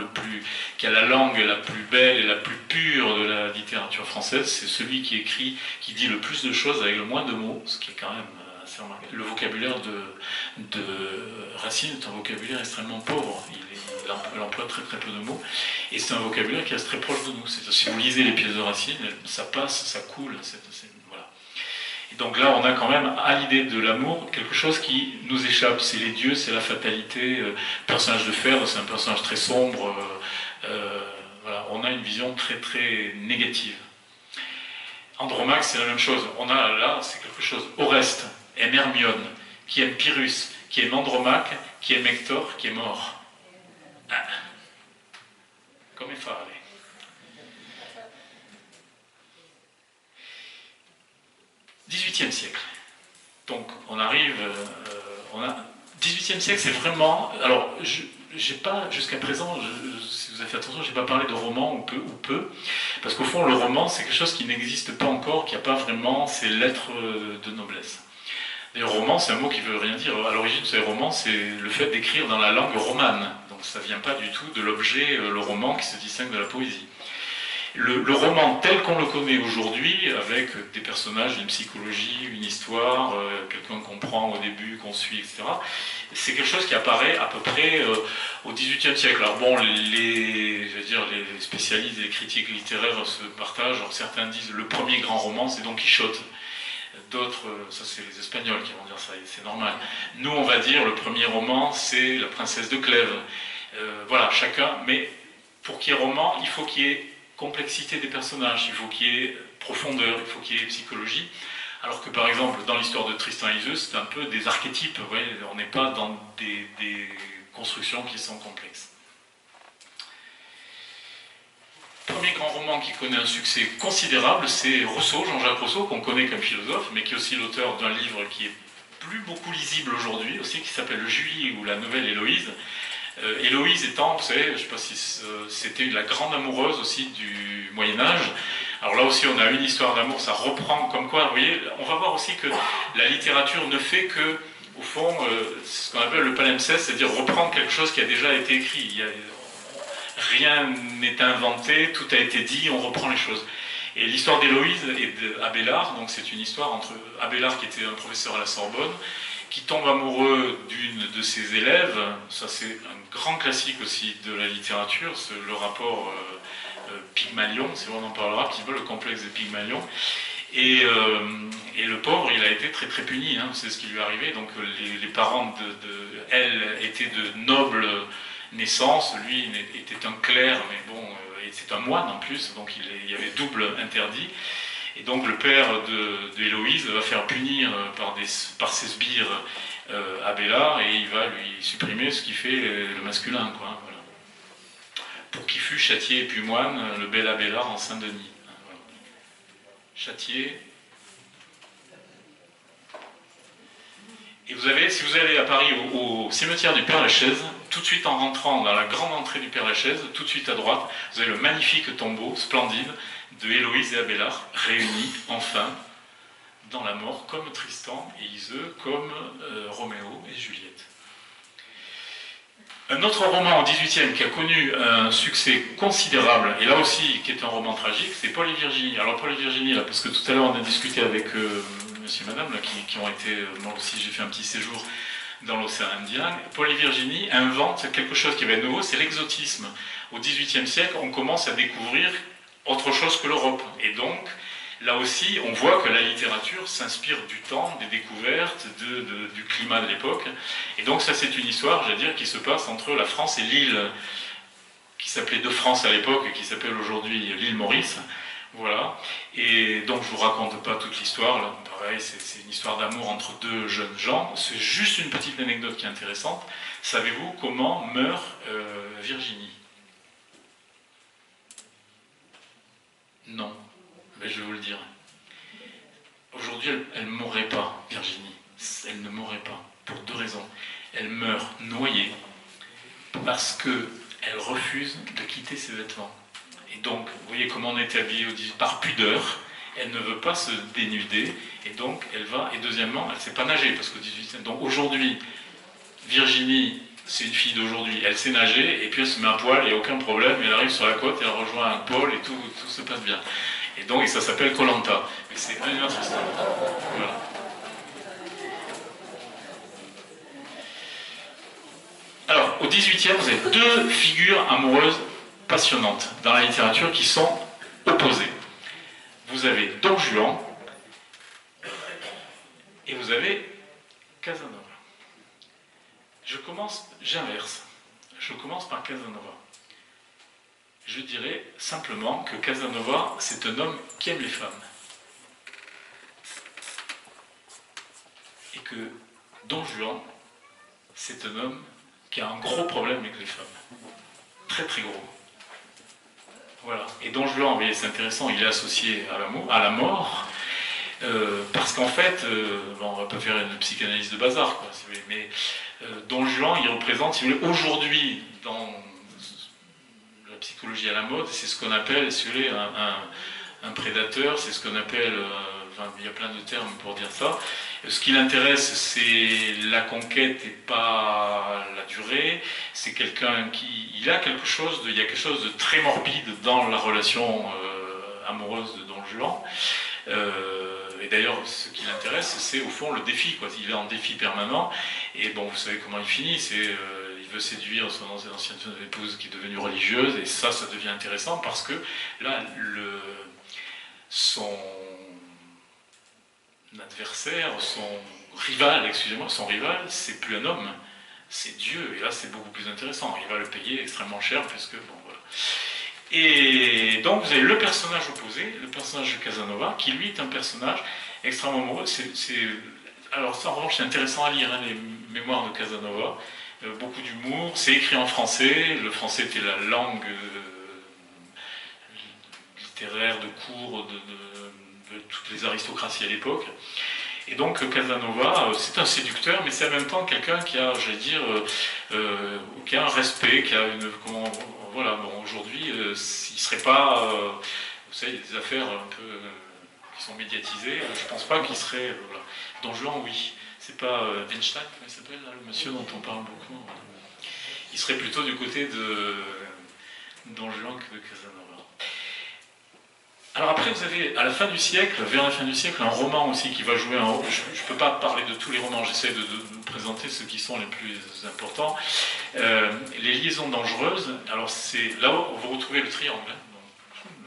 qui a la langue la plus belle et la plus pure de la littérature française. C'est celui qui écrit, qui dit le plus de choses avec le moins de mots, ce qui est quand même assez remarquable. Le vocabulaire de Racine est un vocabulaire extrêmement pauvre. Il emploie très très peu de mots, et c'est un vocabulaire qui reste très proche de nous. Si vous lisez les pièces de Racine, ça passe, ça coule, voilà. Et donc là, on a quand même, à l'idée de l'amour, quelque chose qui nous échappe. C'est les dieux, c'est la fatalité. Personnage de fer, c'est un personnage très sombre. Voilà, on a une vision très très négative. Andromaque, c'est la même chose. On a là, c'est quelque chose. Oreste aime Hermione, qui aime Pyrrhus, qui aime Andromaque, qui aime Hector, qui est mort. Ah. Come fare? XVIIIe siècle. Donc on arrive, XVIIIe siècle, c'est vraiment. Alors, j'ai pas jusqu'à présent, si vous avez fait attention, j'ai pas parlé de roman ou peu, parce qu'au fond, le roman, c'est quelque chose qui n'existe pas encore, qui n'a pas vraiment ses lettres de noblesse. D'ailleurs, roman, c'est un mot qui veut rien dire. À l'origine, ces romans, c'est le fait d'écrire dans la langue romane. Donc, ça vient pas du tout de l'objet, le roman, qui se distingue de la poésie. Le roman tel qu'on le connaît aujourd'hui, avec des personnages, une psychologie, une histoire, quelqu'un qu'on prend au début, qu'on suit, etc., c'est quelque chose qui apparaît à peu près au XVIIIe siècle. Alors bon, les spécialistes et les critiques littéraires se partagent. Alors certains disent le premier grand roman, c'est Don Quichotte. D'autres, ça c'est les Espagnols qui vont dire ça, c'est normal. Nous, on va dire le premier roman, c'est La Princesse de Clèves. Voilà, chacun, mais pour qu'il y ait roman, il faut qu'il y ait complexité des personnages, il faut qu'il y ait profondeur, il faut qu'il y ait psychologie. Alors que par exemple, dans l'histoire de Tristan et Iseult, c'est un peu des archétypes, vous voyez, on n'est pas dans des constructions qui sont complexes. Le premier grand roman qui connaît un succès considérable, c'est Rousseau, Jean-Jacques Rousseau, qu'on connaît comme philosophe, mais qui est aussi l'auteur d'un livre qui est plus beaucoup lisible aujourd'hui, aussi, qui s'appelle Julie ou la nouvelle Héloïse. Héloïse étant, vous savez, je ne sais pas si c'était la grande amoureuse aussi du Moyen-Âge. Alors là aussi, on a une histoire d'amour, ça reprend comme quoi, vous voyez, on va voir aussi que la littérature ne fait que, au fond, ce qu'on appelle le palimpseste, c'est-à-dire reprendre quelque chose qui a déjà été écrit. Rien n'est inventé, tout a été dit, on reprend les choses. Et l'histoire d'Héloïse et d'Abélard, donc c'est une histoire entre Abélard qui était un professeur à la Sorbonne, qui tombe amoureux d'une de ses élèves, ça c'est un grand classique aussi de la littérature, le rapport Pygmalion, si on en parlera un petit peu, le complexe de Pygmalion. Et le pauvre, il a été très très puni, hein, c'est ce qui lui est arrivé. Donc les parents elle étaient de noble naissance, lui était un clerc, mais bon, c'était un moine en plus, donc il y avait double interdit. Et donc le père de Héloïse va faire punir par ses sbires Abélard, et il va lui supprimer ce qui fait le masculin, quoi. Voilà. Pour qui fut châtié et puis moine, le bel Abélard en Saint-Denis. Voilà. Châtié. Et vous avez, si vous allez à Paris au cimetière du Père-Lachaise, tout de suite en rentrant dans la grande entrée du Père-Lachaise, tout de suite à droite, vous avez le magnifique tombeau splendide de Héloïse et Abélard, réunis enfin dans la mort, comme Tristan et Iseult, comme Roméo et Juliette. Un autre roman au XVIIIe qui a connu un succès considérable, et là aussi qui est un roman tragique, c'est Paul et Virginie. Alors Paul et Virginie, là, parce que tout à l'heure on a discuté avec monsieur et madame, là, qui ont été, moi aussi j'ai fait un petit séjour dans l'océan Indien. Paul et Virginie inventent quelque chose qui va être nouveau, c'est l'exotisme. Au XVIIIe siècle, on commence à découvrir autre chose que l'Europe. Et donc, là aussi, on voit que la littérature s'inspire du temps, des découvertes, du climat de l'époque. Et donc ça, c'est une histoire, j'allais dire, qui se passe entre la France et l'île, qui s'appelait de France à l'époque, et qui s'appelle aujourd'hui l'île Maurice. Voilà. Et donc, je ne vous raconte pas toute l'histoire. Là, pareil, c'est une histoire d'amour entre deux jeunes gens. C'est juste une petite anecdote qui est intéressante. Savez-vous comment meurt Virginie ? Non, mais je vais vous le dire. Aujourd'hui, elle ne mourrait pas, Virginie. Elle ne mourrait pas, pour deux raisons. Elle meurt noyée parce qu'elle refuse de quitter ses vêtements. Et donc, vous voyez comment on est habillé par pudeur, elle ne veut pas se dénuder, et donc elle va, et deuxièmement, elle ne sait pas nager, parce qu'au 18e, donc aujourd'hui, Virginie, c'est une fille d'aujourd'hui, elle sait nager, et puis elle se met à poil, il n'y a aucun problème, elle arrive sur la côte, elle rejoint un pôle, et tout se passe bien. Et donc, ça s'appelle Koh Lanta. Mais c'est une autre histoire. Voilà. Alors, au XVIIIe, vous avez deux figures amoureuses passionnantes dans la littérature qui sont opposées. Vous avez Don Juan et vous avez Casanova. J'inverse. Je commence par Casanova. Je dirais simplement que Casanova, c'est un homme qui aime les femmes. Et que Don Juan, c'est un homme qui a un gros problème avec les femmes. Très très gros. Voilà. Et Don Juan, vous voyez, c'est intéressant, il est associé à la mort, parce qu'en fait, on va pas faire une psychanalyse de bazar, quoi, si vous voulez, mais Don Juan, il représente, si vous voulez, aujourd'hui, dans la psychologie à la mode, c'est ce qu'on appelle, si vous voulez, un prédateur, c'est ce qu'on appelle enfin, il y a plein de termes pour dire ça. Ce qui l'intéresse, c'est la conquête et pas la durée. C'est quelqu'un qui, il y a quelque chose de très morbide dans la relation amoureuse de Don Juan. Et d'ailleurs, ce qui l'intéresse, c'est au fond le défi, quoi. Il est en défi permanent. Et bon, vous savez comment il finit. Il veut séduire son ancienne épouse qui est devenue religieuse. Et ça devient intéressant parce que là, son adversaire, son rival, c'est plus un homme, c'est Dieu. Et là, c'est beaucoup plus intéressant. Il va le payer extrêmement cher, puisque bon, voilà. Et donc, vous avez le personnage opposé, le personnage de Casanova, qui lui est un personnage extrêmement amoureux. Alors, ça, en revanche, c'est intéressant à lire, hein, les mémoires de Casanova. Beaucoup d'humour. C'est écrit en français. Le français était la langue littéraire de cours de toutes les aristocraties à l'époque. Et donc Casanova, c'est un séducteur, mais c'est en même temps quelqu'un qui a, j'allais dire, qui a un respect, qui a une... voilà, bon, aujourd'hui, il serait pas... vous savez, il y a des affaires un peu qui sont médiatisées, je pense pas qu'il serait... voilà. Don Juan, oui. C'est pas Einstein, comment il s'appelle, là, le monsieur dont on parle beaucoup. Il serait plutôt du côté de Don Juan que de Casanova. Alors après, vous avez, à la fin du siècle, vers la fin du siècle, un roman aussi qui va jouer un rôle. Je ne peux pas parler de tous les romans, j'essaie de vous présenter ceux qui sont les plus importants. Les liaisons dangereuses, alors c'est là où vous retrouvez le triangle.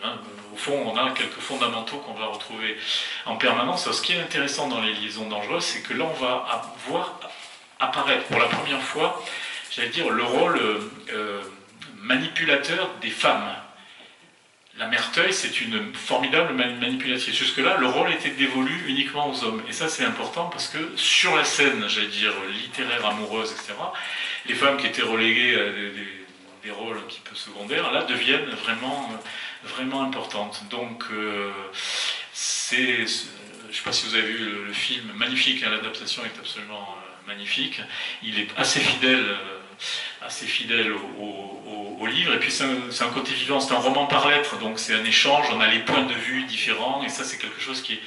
Hein, au fond, on a quelques fondamentaux qu'on va retrouver en permanence. Alors, ce qui est intéressant dans les liaisons dangereuses, c'est que là, on va voir apparaître pour la première fois, j'allais dire, le rôle manipulateur des femmes. La Merteuil, c'est une formidable manipulatrice. Jusque-là, le rôle était dévolu uniquement aux hommes. Et ça, c'est important parce que sur la scène, j'allais dire, littéraire, amoureuse, etc., les femmes qui étaient reléguées à des rôles un petit peu secondaires, là, deviennent vraiment importantes. Donc, je ne sais pas si vous avez vu le film, magnifique, hein, l'adaptation est absolument magnifique. Il est assez fidèle au livre, et puis c'est un côté vivant, c'est un roman par lettres, donc c'est un échange, on a les points de vue différents, et ça c'est quelque chose qui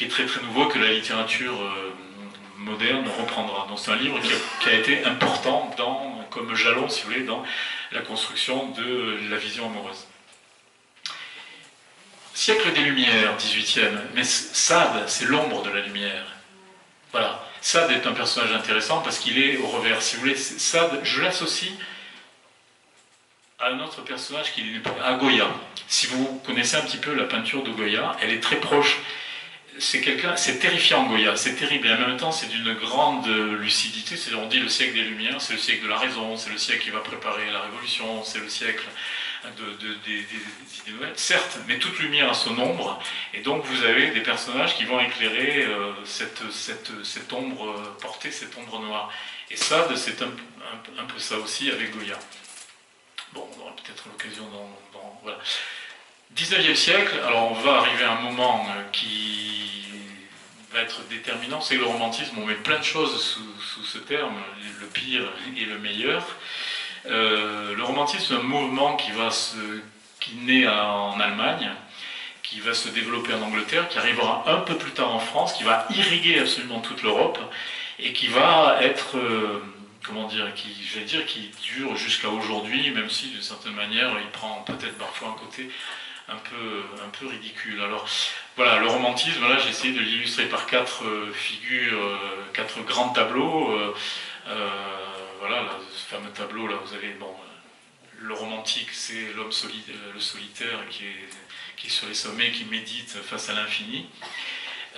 est très très nouveau, que la littérature moderne reprendra. Donc c'est un livre qui a été important comme jalon, si vous voulez, dans la construction de la vision amoureuse. Siècle des Lumières, 18e, mais Sade, c'est l'ombre de la lumière. Voilà. Sade est un personnage intéressant parce qu'il est au revers. Si vous voulez, Sade, je l'associe à un autre personnage à Goya. Si vous connaissez un petit peu la peinture de Goya, elle est très proche. C'est terrifiant, Goya, c'est terrible, et en même temps c'est d'une grande lucidité. On dit le siècle des Lumières, c'est le siècle de la raison, c'est le siècle qui va préparer la Révolution, c'est le siècle des idées nouvelles, certes, mais toute lumière a son ombre, et donc vous avez des personnages qui vont éclairer cette ombre, porter cette ombre noire. Et ça, c'est un peu ça aussi avec Goya. Bon, on aura peut-être l'occasion voilà. 19e siècle, alors on va arriver à un moment qui va être déterminant, c'est le romantisme, on met plein de choses sous ce terme, le pire et le meilleur. Le romantisme, c'est un mouvement qui naît en Allemagne, qui va se développer en Angleterre, qui arrivera un peu plus tard en France, qui va irriguer absolument toute l'Europe, et qui va être, qui dure jusqu'à aujourd'hui, même si d'une certaine manière, il prend peut-être parfois un côté un peu ridicule. Alors voilà, le romantisme, là j'ai essayé de l'illustrer par quatre figures, quatre grands tableaux. Voilà, là, ce fameux tableau, là, vous avez, bon, le romantique, c'est l'homme le solitaire qui est sur les sommets, qui médite face à l'infini.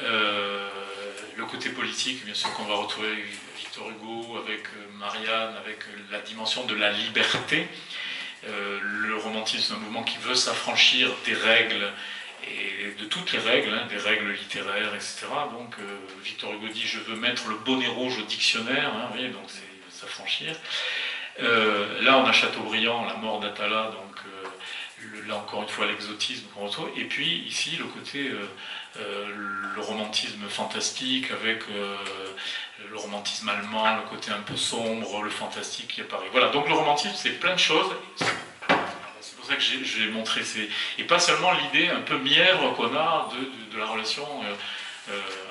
Le côté politique, bien sûr, qu'on va retrouver avec Victor Hugo, avec Marianne, avec la dimension de la liberté. Le romantisme, c'est un mouvement qui veut s'affranchir des règles, et de toutes les règles, hein, des règles littéraires, etc. Donc, Victor Hugo dit « je veux mettre le bonnet rouge au dictionnaire hein, », vous voyez, donc c'est s'affranchir. Là, on a Chateaubriand, la mort d'Atala, donc là encore une fois l'exotisme qu'on retrouve. Et puis ici, le côté, le romantisme fantastique avec le romantisme allemand, le côté un peu sombre, le fantastique qui apparaît. Voilà, donc le romantisme, c'est plein de choses. C'est pour ça que j'ai montré et pas seulement l'idée un peu mièvre qu'on a de la relation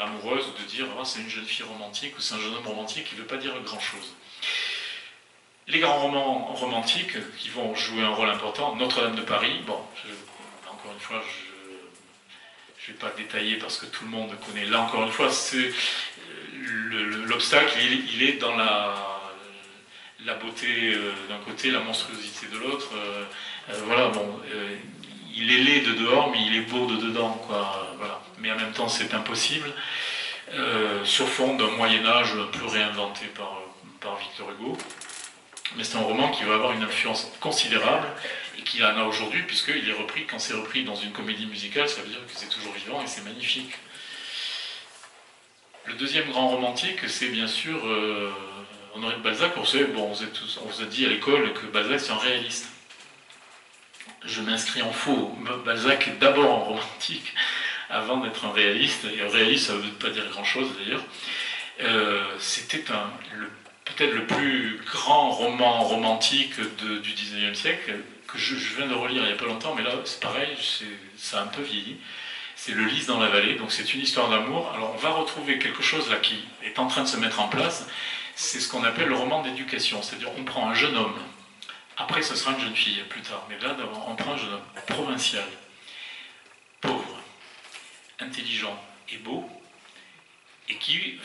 amoureuse, ou de dire oh, c'est une jeune fille romantique ou c'est un jeune homme romantique qui ne veut pas dire grand-chose. Les grands romans romantiques qui vont jouer un rôle important, Notre-Dame de Paris, bon, encore une fois, je ne vais pas détailler parce que tout le monde connaît. Là, encore une fois, l'obstacle, il est dans la beauté d'un côté, la monstruosité de l'autre. Voilà, bon, il est laid de dehors, mais il est beau de dedans, quoi. Voilà. Mais en même temps, c'est impossible. Sur fond d'un Moyen-Âge un peu réinventé par Victor Hugo. Mais c'est un roman qui va avoir une influence considérable et qui en a aujourd'hui, puisqu'il est repris, quand c'est repris dans une comédie musicale, ça veut dire que c'est toujours vivant et c'est magnifique. Le deuxième grand romantique, c'est bien sûr Honoré de Balzac. On vous a dit à l'école que Balzac c'est un réaliste. Je m'inscris en faux. Balzac est d'abord un romantique avant d'être un réaliste. Et un réaliste, ça ne veut pas dire grand-chose d'ailleurs. C'était peut-être le plus grand roman romantique du 19e siècle, que je viens de relire il n'y a pas longtemps, mais là c'est pareil, ça a un peu vieilli. C'est Le Lys dans la vallée, donc c'est une histoire d'amour. Alors on va retrouver quelque chose là qui est en train de se mettre en place, c'est ce qu'on appelle le roman d'éducation, c'est-à-dire on prend un jeune homme, après ce sera une jeune fille plus tard, mais là d'abord on prend un jeune homme provincial, pauvre, intelligent et beau, et qui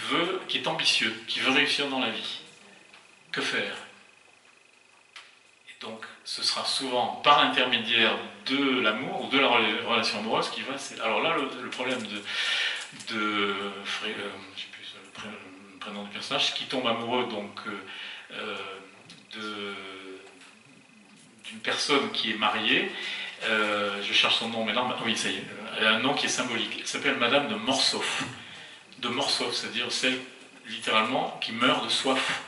est ambitieux, qui veut réussir dans la vie. Que faire? Et donc, ce sera souvent par l'intermédiaire de l'amour ou de la relation amoureuse qui va. Alors là, le problème je sais plus le prénom du personnage, qui tombe amoureux donc d'une personne qui est mariée. Je cherche son nom, mais non, oui, ça y est. Elle a un nom qui est symbolique. Elle s'appelle Madame de Morsauf. De Morsauf, c'est-à-dire celle littéralement qui meurt de soif.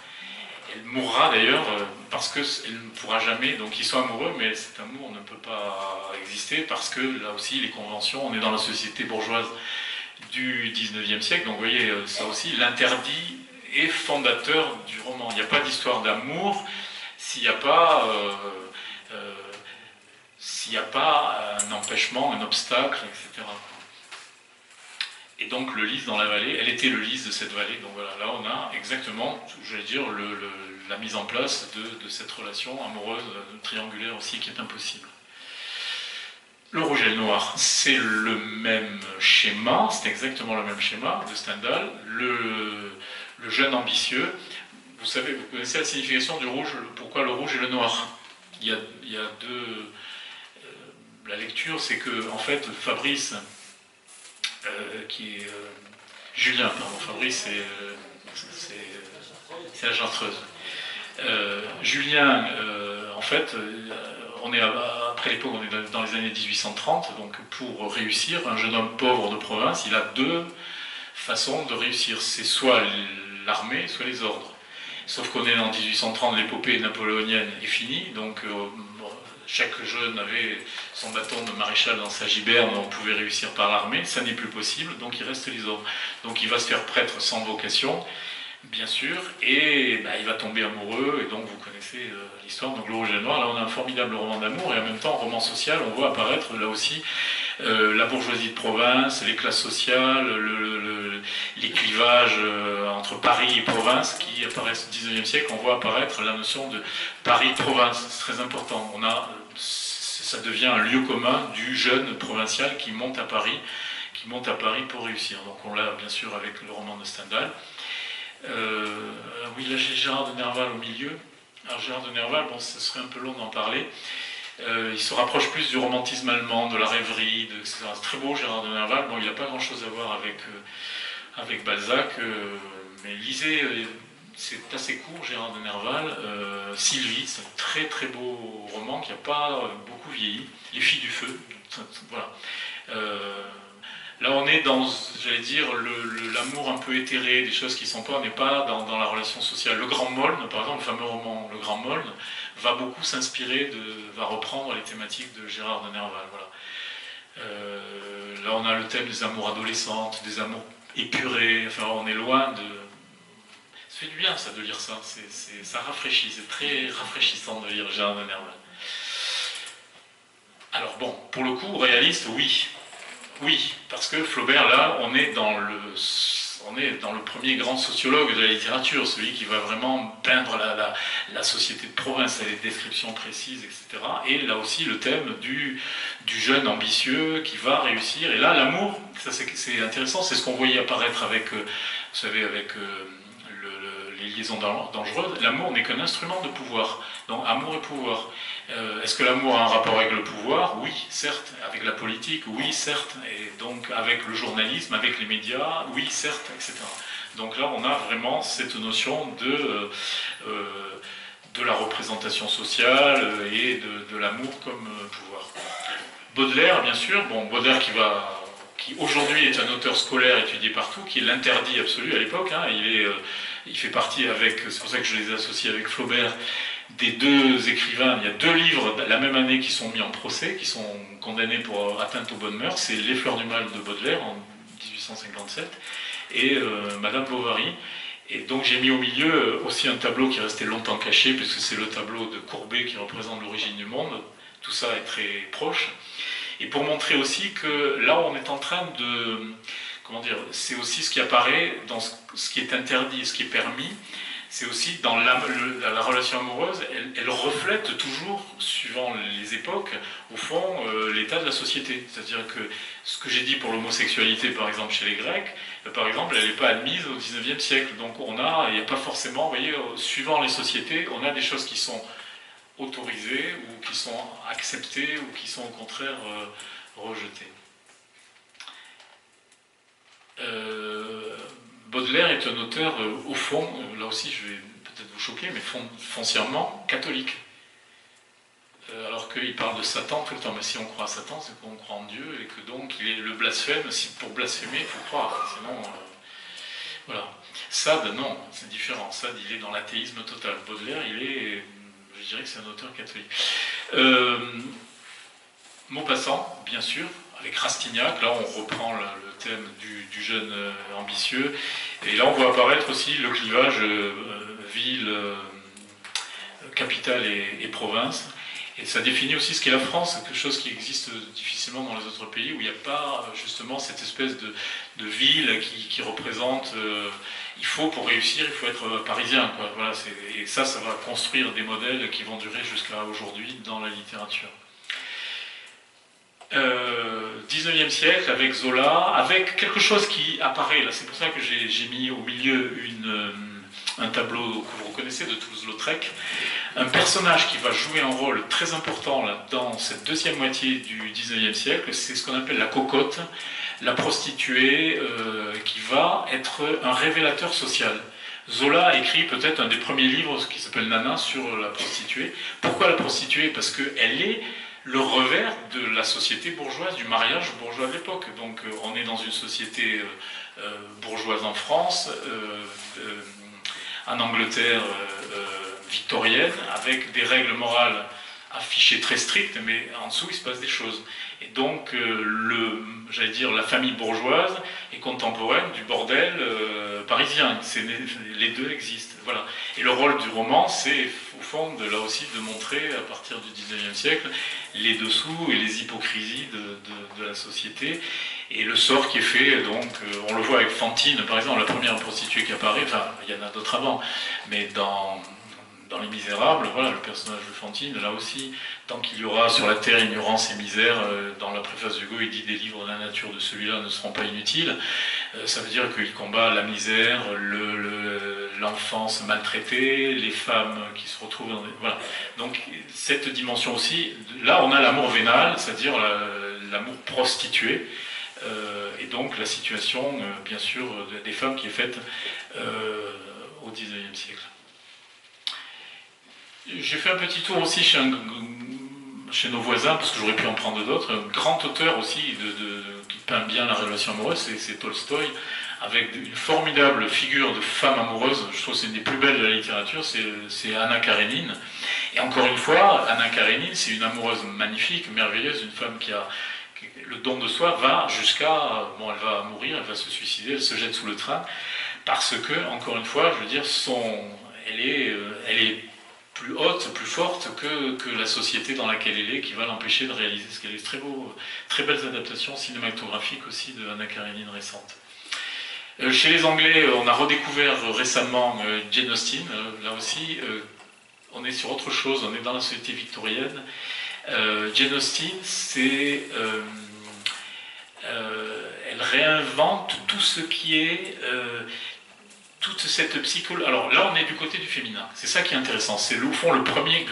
Elle mourra d'ailleurs parce qu'elle ne pourra jamais, donc ils sont amoureux, mais cet amour ne peut pas exister parce que là aussi les conventions, on est dans la société bourgeoise du 19e siècle, donc vous voyez, ça aussi, l'interdit est fondateur du roman. Il n'y a pas d'histoire d'amour s'il n'y a pas un empêchement, un obstacle, etc. Et donc le lys dans la vallée, elle était le lys de cette vallée. Donc voilà, là on a exactement, j'allais dire, la mise en place de cette relation amoureuse triangulaire aussi qui est impossible. Le rouge et le noir, c'est le même schéma, c'est exactement le même schéma de Stendhal. Le jeune ambitieux, vous connaissez la signification du rouge, pourquoi le rouge et le noir? Il y a deux... la lecture, c'est que en fait Fabrice... Julien, pardon, Fabrice, c'est la chartreuse. Julien, en fait, après l'époque, on est dans les années 1830, donc pour réussir, un jeune homme pauvre de province, il a deux façons de réussir. C'est soit l'armée, soit les ordres. Sauf qu'on est en 1830, l'épopée napoléonienne est finie, donc chaque jeune avait son bâton de maréchal dans sa giberne, on pouvait réussir par l'armée, ça n'est plus possible, donc il reste les ordres. Donc il va se faire prêtre sans vocation, bien sûr, et il va tomber amoureux, et donc vous connaissez l'histoire, donc Le Rouge et le Noir, là on a un formidable roman d'amour, et en même temps un roman social, on voit apparaître là aussi la bourgeoisie de province, les classes sociales, les clivages entre Paris et province qui apparaissent au XIXe siècle. On voit apparaître la notion de Paris-province, c'est très important. Ça devient un lieu commun du jeune provincial qui monte à Paris pour réussir. Donc on l'a bien sûr avec le roman de Stendhal. Oui, là j'ai Gérard de Nerval au milieu. Alors Gérard de Nerval, bon, ce serait un peu long d'en parler. Il se rapproche plus du romantisme allemand, de la rêverie, etc. C'est très beau Gérard de Nerval. Bon, il n'a pas grand-chose à voir avec Balzac, mais lisez, c'est assez court Gérard de Nerval. Sylvie, c'est un très très beau roman qui n'a pas beaucoup vieilli. Les filles du feu, voilà. Là on est dans, j'allais dire, l'amour un peu éthéré, des choses qui sont pas, on n'est pas dans la relation sociale. Le Grand Moln, par exemple, le fameux roman Le Grand Moln, va beaucoup va reprendre les thématiques de Gérard de Nerval. Voilà. Là on a le thème des amours adolescentes, des amours épurés, enfin on est loin de... Ça fait du bien ça de lire ça, ça rafraîchit, c'est très rafraîchissant de lire Gérard de Nerval. Alors bon, pour le coup, réaliste, oui. Oui, parce que Flaubert, là, on est dans le premier grand sociologue de la littérature, celui qui va vraiment peindre la société de province, les descriptions précises, etc. Et là aussi, le thème du jeune ambitieux qui va réussir. Et là, l'amour, ça c'est intéressant, c'est ce qu'on voyait apparaître avec, vous savez, avec les liaisons dangereuses. L'amour n'est qu'un instrument de pouvoir. Donc, amour et pouvoir. Est-ce que l'amour a un rapport avec le pouvoir? Oui, certes. Avec la politique? Oui, certes. Et donc avec le journalisme, avec les médias? Oui, certes, etc. Donc là, on a vraiment cette notion de la représentation sociale et de l'amour comme pouvoir. Baudelaire, bien sûr. Bon, Baudelaire qui aujourd'hui est un auteur scolaire étudié partout, qui est l'interdit absolu à l'époque. Hein. Il fait partie avec, c'est pour ça que je les associe avec Flaubert, des deux écrivains. Il y a deux livres la même année qui sont mis en procès, qui sont condamnés pour atteinte aux bonnes mœurs. C'est Les Fleurs du Mal de Baudelaire en 1857 et Madame Bovary. Et donc j'ai mis au milieu aussi un tableau qui est resté longtemps caché, puisque c'est le tableau de Courbet qui représente l'origine du monde. Tout ça est très proche. Et pour montrer aussi que là on est en train de... Comment dire, c'est aussi ce qui apparaît dans ce qui est interdit et ce qui est permis. C'est aussi dans la relation amoureuse, elle reflète toujours, suivant les époques, au fond, l'état de la société. C'est-à-dire que ce que j'ai dit pour l'homosexualité, par exemple, chez les Grecs, par exemple, elle n'est pas admise au XIXe siècle. Donc il n'y a pas forcément, vous voyez, suivant les sociétés, on a des choses qui sont autorisées, ou qui sont acceptées, ou qui sont au contraire rejetées. Baudelaire est un auteur, au fond, là aussi je vais peut-être vous choquer, mais foncièrement catholique. Alors qu'il parle de Satan tout le temps. Mais si on croit à Satan, c'est qu'on croit en Dieu, et que donc il est le blasphème. Si pour blasphémer, il faut croire. Sinon, voilà. Sade, non, c'est différent. Sade, il est dans l'athéisme total. Baudelaire, je dirais que c'est un auteur catholique. Maupassant, bien sûr, avec Rastignac. Là, on reprend le thème du jeune ambitieux. Et là, on voit apparaître aussi le clivage ville, capitale et province. Et ça définit aussi ce qu'est la France, quelque chose qui existe difficilement dans les autres pays, où il n'y a pas justement cette espèce de ville qui représente... pour réussir, il faut être parisien. Quoi. Voilà, et ça va construire des modèles qui vont durer jusqu'à aujourd'hui dans la littérature. 19e sièque avec Zola, avec quelque chose qui apparaît, là c'est pour ça que j'ai mis au milieu un tableau que vous reconnaissez de Toulouse-Lautrec, un personnage qui va jouer un rôle très important là, dans cette deuxième moitié du 19e siècle, c'est ce qu'on appelle la cocotte, la prostituée, qui va être un révélateur social. Zola a écrit peut-être un des premiers livres qui s'appelle Nana sur la prostituée. Pourquoi la prostituée? Parce qu'elle est le revers de la société bourgeoise, du mariage bourgeois de l'époque. Donc on est dans une société bourgeoise en France, en Angleterre victorienne, avec des règles morales affichées très strictes, mais en dessous il se passe des choses. Et donc j'allais dire, la famille bourgeoise est contemporaine du bordel parisien. Les deux existent. Voilà. Et le rôle du roman, c'est au fond, là aussi, de montrer, à partir du 19e siècle, les dessous et les hypocrisies de la société. Et le sort qui est fait, donc, on le voit avec Fantine, par exemple, la première prostituée qui apparaît, enfin, il y en a d'autres avant, mais dans Les Misérables, voilà, le personnage de Fantine, là aussi, tant qu'il y aura sur la terre ignorance et misère, dans la préface d'Hugo, il dit des livres de la nature de celui-là ne seront pas inutiles. Ça veut dire qu'il combat la misère, l'enfance maltraitée, les femmes qui se retrouvent dans des... Voilà. Donc, cette dimension aussi, là, on a l'amour vénal, c'est-à-dire l'amour prostitué, et donc la situation, bien sûr, des femmes qui est faite au XIXe siècle. J'ai fait un petit tour aussi chez nos voisins, parce que j'aurais pu en prendre d'autres. Un grand auteur aussi qui peint bien la relation amoureuse, c'est Tolstoï, avec une formidable figure de femme amoureuse. Je trouve que c'est une des plus belles de la littérature, c'est Anna Karénine. Et encore une fois, Anna Karénine, c'est une amoureuse magnifique, merveilleuse, une femme qui a le don de soi, va jusqu'à... Bon, elle va mourir, elle va se suicider, elle se jette sous le train, parce que, encore une fois, je veux dire, elle est plus haute, plus forte que la société dans laquelle elle est, qui va l'empêcher de réaliser ce qu'elle est. Très beau, très belles adaptations cinématographiques aussi de Anna Karenine récentes. Chez les Anglais, on a redécouvert récemment Jane Austen. Là aussi, on est sur autre chose, on est dans la société victorienne. Jane Austen, elle réinvente tout ce qui est toute cette psychologie. Alors là, on est du côté du féminin. C'est ça qui est intéressant. C'est au fond le premier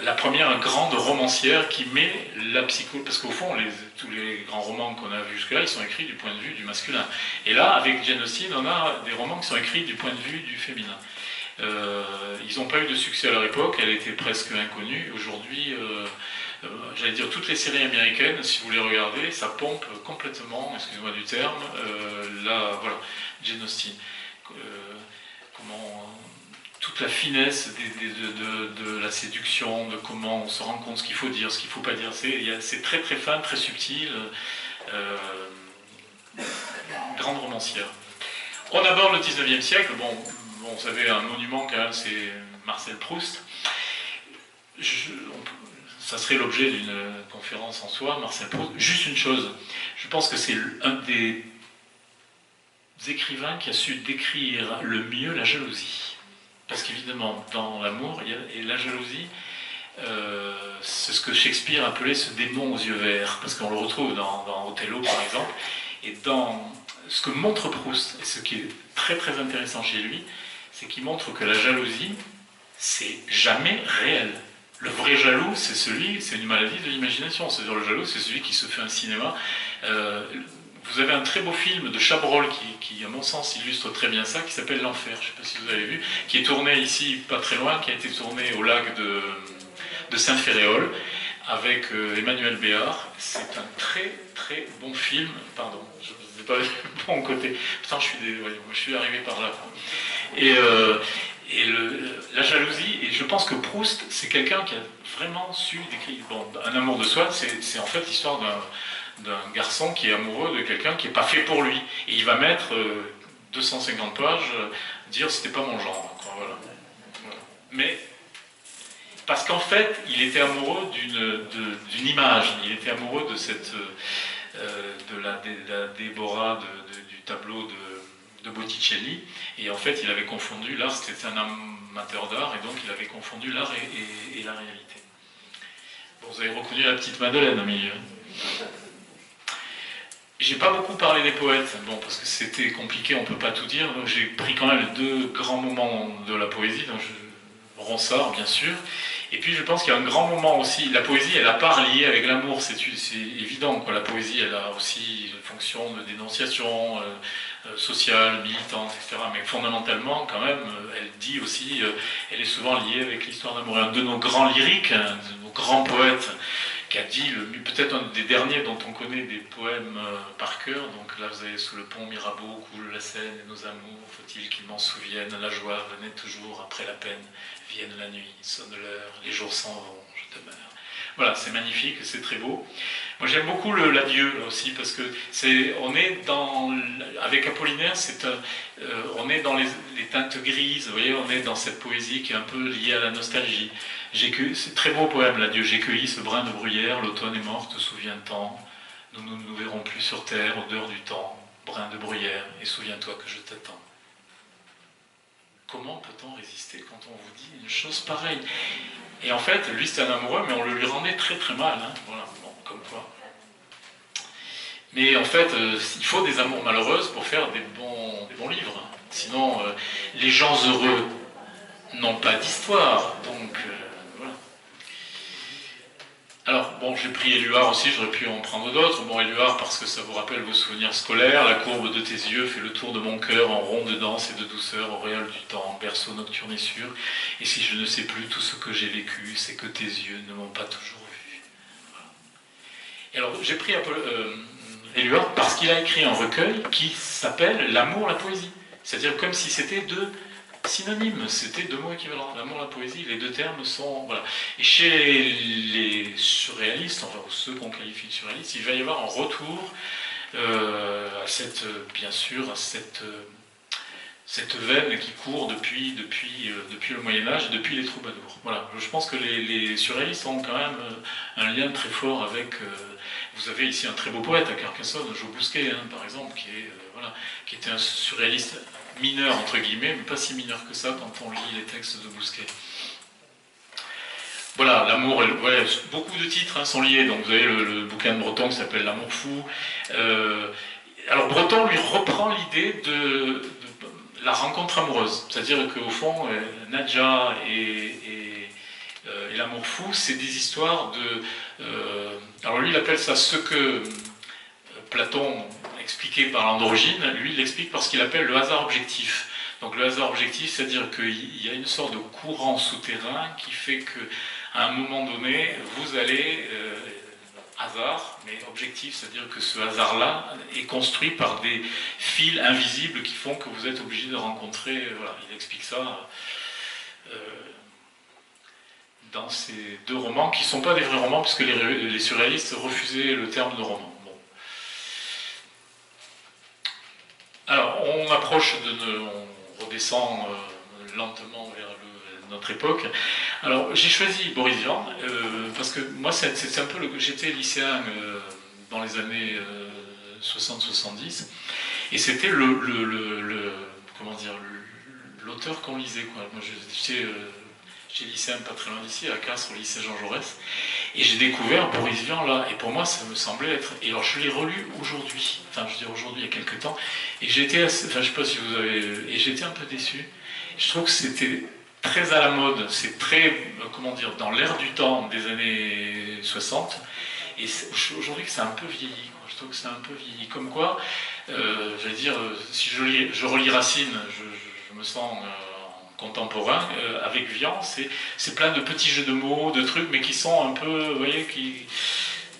la première grande romancière qui met la psychologie. Parce qu'au fond, tous les grands romans qu'on a vus jusque-là, ils sont écrits du point de vue du masculin. Et là, avec Jane Austen, on a des romans qui sont écrits du point de vue du féminin. Ils n'ont pas eu de succès à leur époque, elle était presque inconnue. Aujourd'hui, j'allais dire, toutes les séries américaines, si vous les regardez, ça pompe complètement, excusez-moi du terme, là, voilà, Jane Austen. Toute la finesse de la séduction, de comment on se rend compte ce qu'il faut dire, ce qu'il ne faut pas dire, c'est très très fin, très subtil, grande romancière. On aborde le 19e siècle, bon, vous savez, un monument quand même, c'est Marcel Proust. Ça serait l'objet d'une conférence en soi, Marcel Proust. Juste une chose, je pense que c'est un des écrivains qui a su décrire le mieux la jalousie. Parce qu'évidemment, dans l'amour, et la jalousie, c'est ce que Shakespeare appelait ce démon aux yeux verts, parce qu'on le retrouve dans Othello, par exemple. Et dans ce que montre Proust, et ce qui est très très intéressant chez lui, c'est qu'il montre que la jalousie, c'est jamais réel. Le vrai jaloux, c'est une maladie de l'imagination. C'est-à-dire le jaloux, c'est celui qui se fait un cinéma. Vous avez un très beau film de Chabrol qui, à mon sens, illustre très bien ça, qui s'appelle L'Enfer, je ne sais pas si vous avez vu, qui est tourné ici, pas très loin, qui a été tourné au lac de Saint-Féréol, avec Emmanuel Béard. C'est un très très bon film. Pardon, je ne sais pas le bon côté. Putain, je suis arrivé par là. La jalousie, et je pense que Proust, c'est quelqu'un qui a vraiment su décrire. Bon, un amour de soi, c'est en fait l'histoire d'un garçon qui est amoureux de quelqu'un qui n'est pas fait pour lui. Et il va mettre 250 pages, dire c'était pas mon genre. Quoi, voilà. Mais parce qu'en fait, il était amoureux d'une image, il était amoureux de la Déborah du tableau de Botticelli, et en fait, il avait confondu l'art, c'était un amateur d'art, et donc il avait confondu l'art et la réalité. Bon, vous avez reconnu la petite Madeleine au milieu. J'ai pas beaucoup parlé des poètes, bon, parce que c'était compliqué, on peut pas tout dire, donc j'ai pris quand même les deux grands moments de la poésie, donc Ronsard, bien sûr, et puis je pense qu'il y a un grand moment aussi, la poésie, elle a part liée avec l'amour, c'est évident, quoi. La poésie, elle a aussi une fonction de dénonciation sociale, militante, etc., mais fondamentalement, quand même, elle dit aussi, elle est souvent liée avec l'histoire d'amour. Un de nos grands lyriques, un de nos grands poètes, qui a dit, peut-être un des derniers dont on connaît des poèmes par cœur, donc là vous avez sous le pont Mirabeau, coule la Seine et nos amours, faut-il qu'ils m'en souviennent, la joie venait toujours après la peine, vienne la nuit, sonne l'heure, les jours s'en vont, je te meurs. Voilà, c'est magnifique, c'est très beau. Moi j'aime beaucoup l'adieu là aussi, parce que on est avec Apollinaire, on est dans les teintes grises, vous voyez, on est dans cette poésie qui est un peu liée à la nostalgie. C'est très beau poème, l'adieu. J'ai cueilli ce brin de bruyère, l'automne est mort, te souviens-t'en. Nous ne nous verrons plus sur terre, odeur du temps, brin de bruyère, et souviens-toi que je t'attends. Comment peut-on résister quand on vous dit une chose pareille? Et en fait, lui c'était un amoureux, mais on le lui rendait très très mal. Hein. Voilà, bon, comme quoi. Mais en fait, il faut des amours malheureuses pour faire des bons livres. Sinon, les gens heureux n'ont pas d'histoire. Donc, voilà. Alors, bon, j'ai pris Éluard aussi, j'aurais pu en prendre d'autres. Bon, Éluard, parce que ça vous rappelle vos souvenirs scolaires. La courbe de tes yeux fait le tour de mon cœur en ronde de danse et de douceur, auréole du temps, berceau nocturne et sûr. Et si je ne sais plus tout ce que j'ai vécu, c'est que tes yeux ne m'ont pas toujours vu. Voilà. Et alors, j'ai pris Éluard parce qu'il a écrit un recueil qui s'appelle L'amour, la poésie. C'est-à-dire comme si c'était deux synonymes, c'était deux mots équivalents. L'amour, la poésie, les deux termes sont... Voilà. Et chez les surréalistes, enfin ceux qu'on qualifie de surréalistes, il va y avoir un retour à cette cette veine qui court depuis le Moyen-Âge et depuis les troubadours. Voilà. Je pense que les surréalistes ont quand même un lien très fort avec... vous avez ici un très beau poète à Carcassonne, Jo Bousquet, hein, par exemple, qui était un surréaliste mineur, entre guillemets, mais pas si mineur que ça quand on lit les textes de Bousquet. Voilà, l'amour, ouais, beaucoup de titres hein, sont liés. Donc vous avez le bouquin de Breton qui s'appelle L'amour fou. Alors Breton lui reprend l'idée de la rencontre amoureuse. C'est-à-dire qu'au fond, Nadja et l'amour fou, c'est des histoires de... alors lui, il appelle ça ce que Platon expliquait par l'androgyne, lui, il l'explique par ce qu'il appelle le hasard objectif. Donc le hasard objectif, c'est-à-dire qu'il y a une sorte de courant souterrain qui fait que à un moment donné, vous allez, hasard, mais objectif, c'est-à-dire que ce hasard-là est construit par des fils invisibles qui font que vous êtes obligé de rencontrer, voilà, il explique ça dans ces deux romans, qui ne sont pas des vrais romans, puisque les surréalistes refusaient le terme de roman. Bon. Alors, on approche on redescend lentement vers notre époque. Alors j'ai choisi Boris Vian parce que moi c'est un peu j'étais lycéen dans les années 60-70 et c'était comment dire l'auteur qu'on lisait quoi. Moi j'étais lycéen pas très loin d'ici à Castres au lycée Jean Jaurès et j'ai découvert Boris Vian là et pour moi ça me semblait être et alors je l'ai relu aujourd'hui enfin je veux dire aujourd'hui il y a quelques temps et j'étais enfin je sais pas si vous avez et j'étais un peu déçu. Je trouve que c'était très à la mode, c'est très, comment dire, dans l'air du temps des années 60, et aujourd'hui c'est un peu vieilli, quoi. Je trouve que c'est un peu vieilli, comme quoi, j'allais dire, si je relis Racine, je me sens contemporain, avec Vian, c'est plein de petits jeux de mots, de trucs, mais qui sont un peu, vous voyez,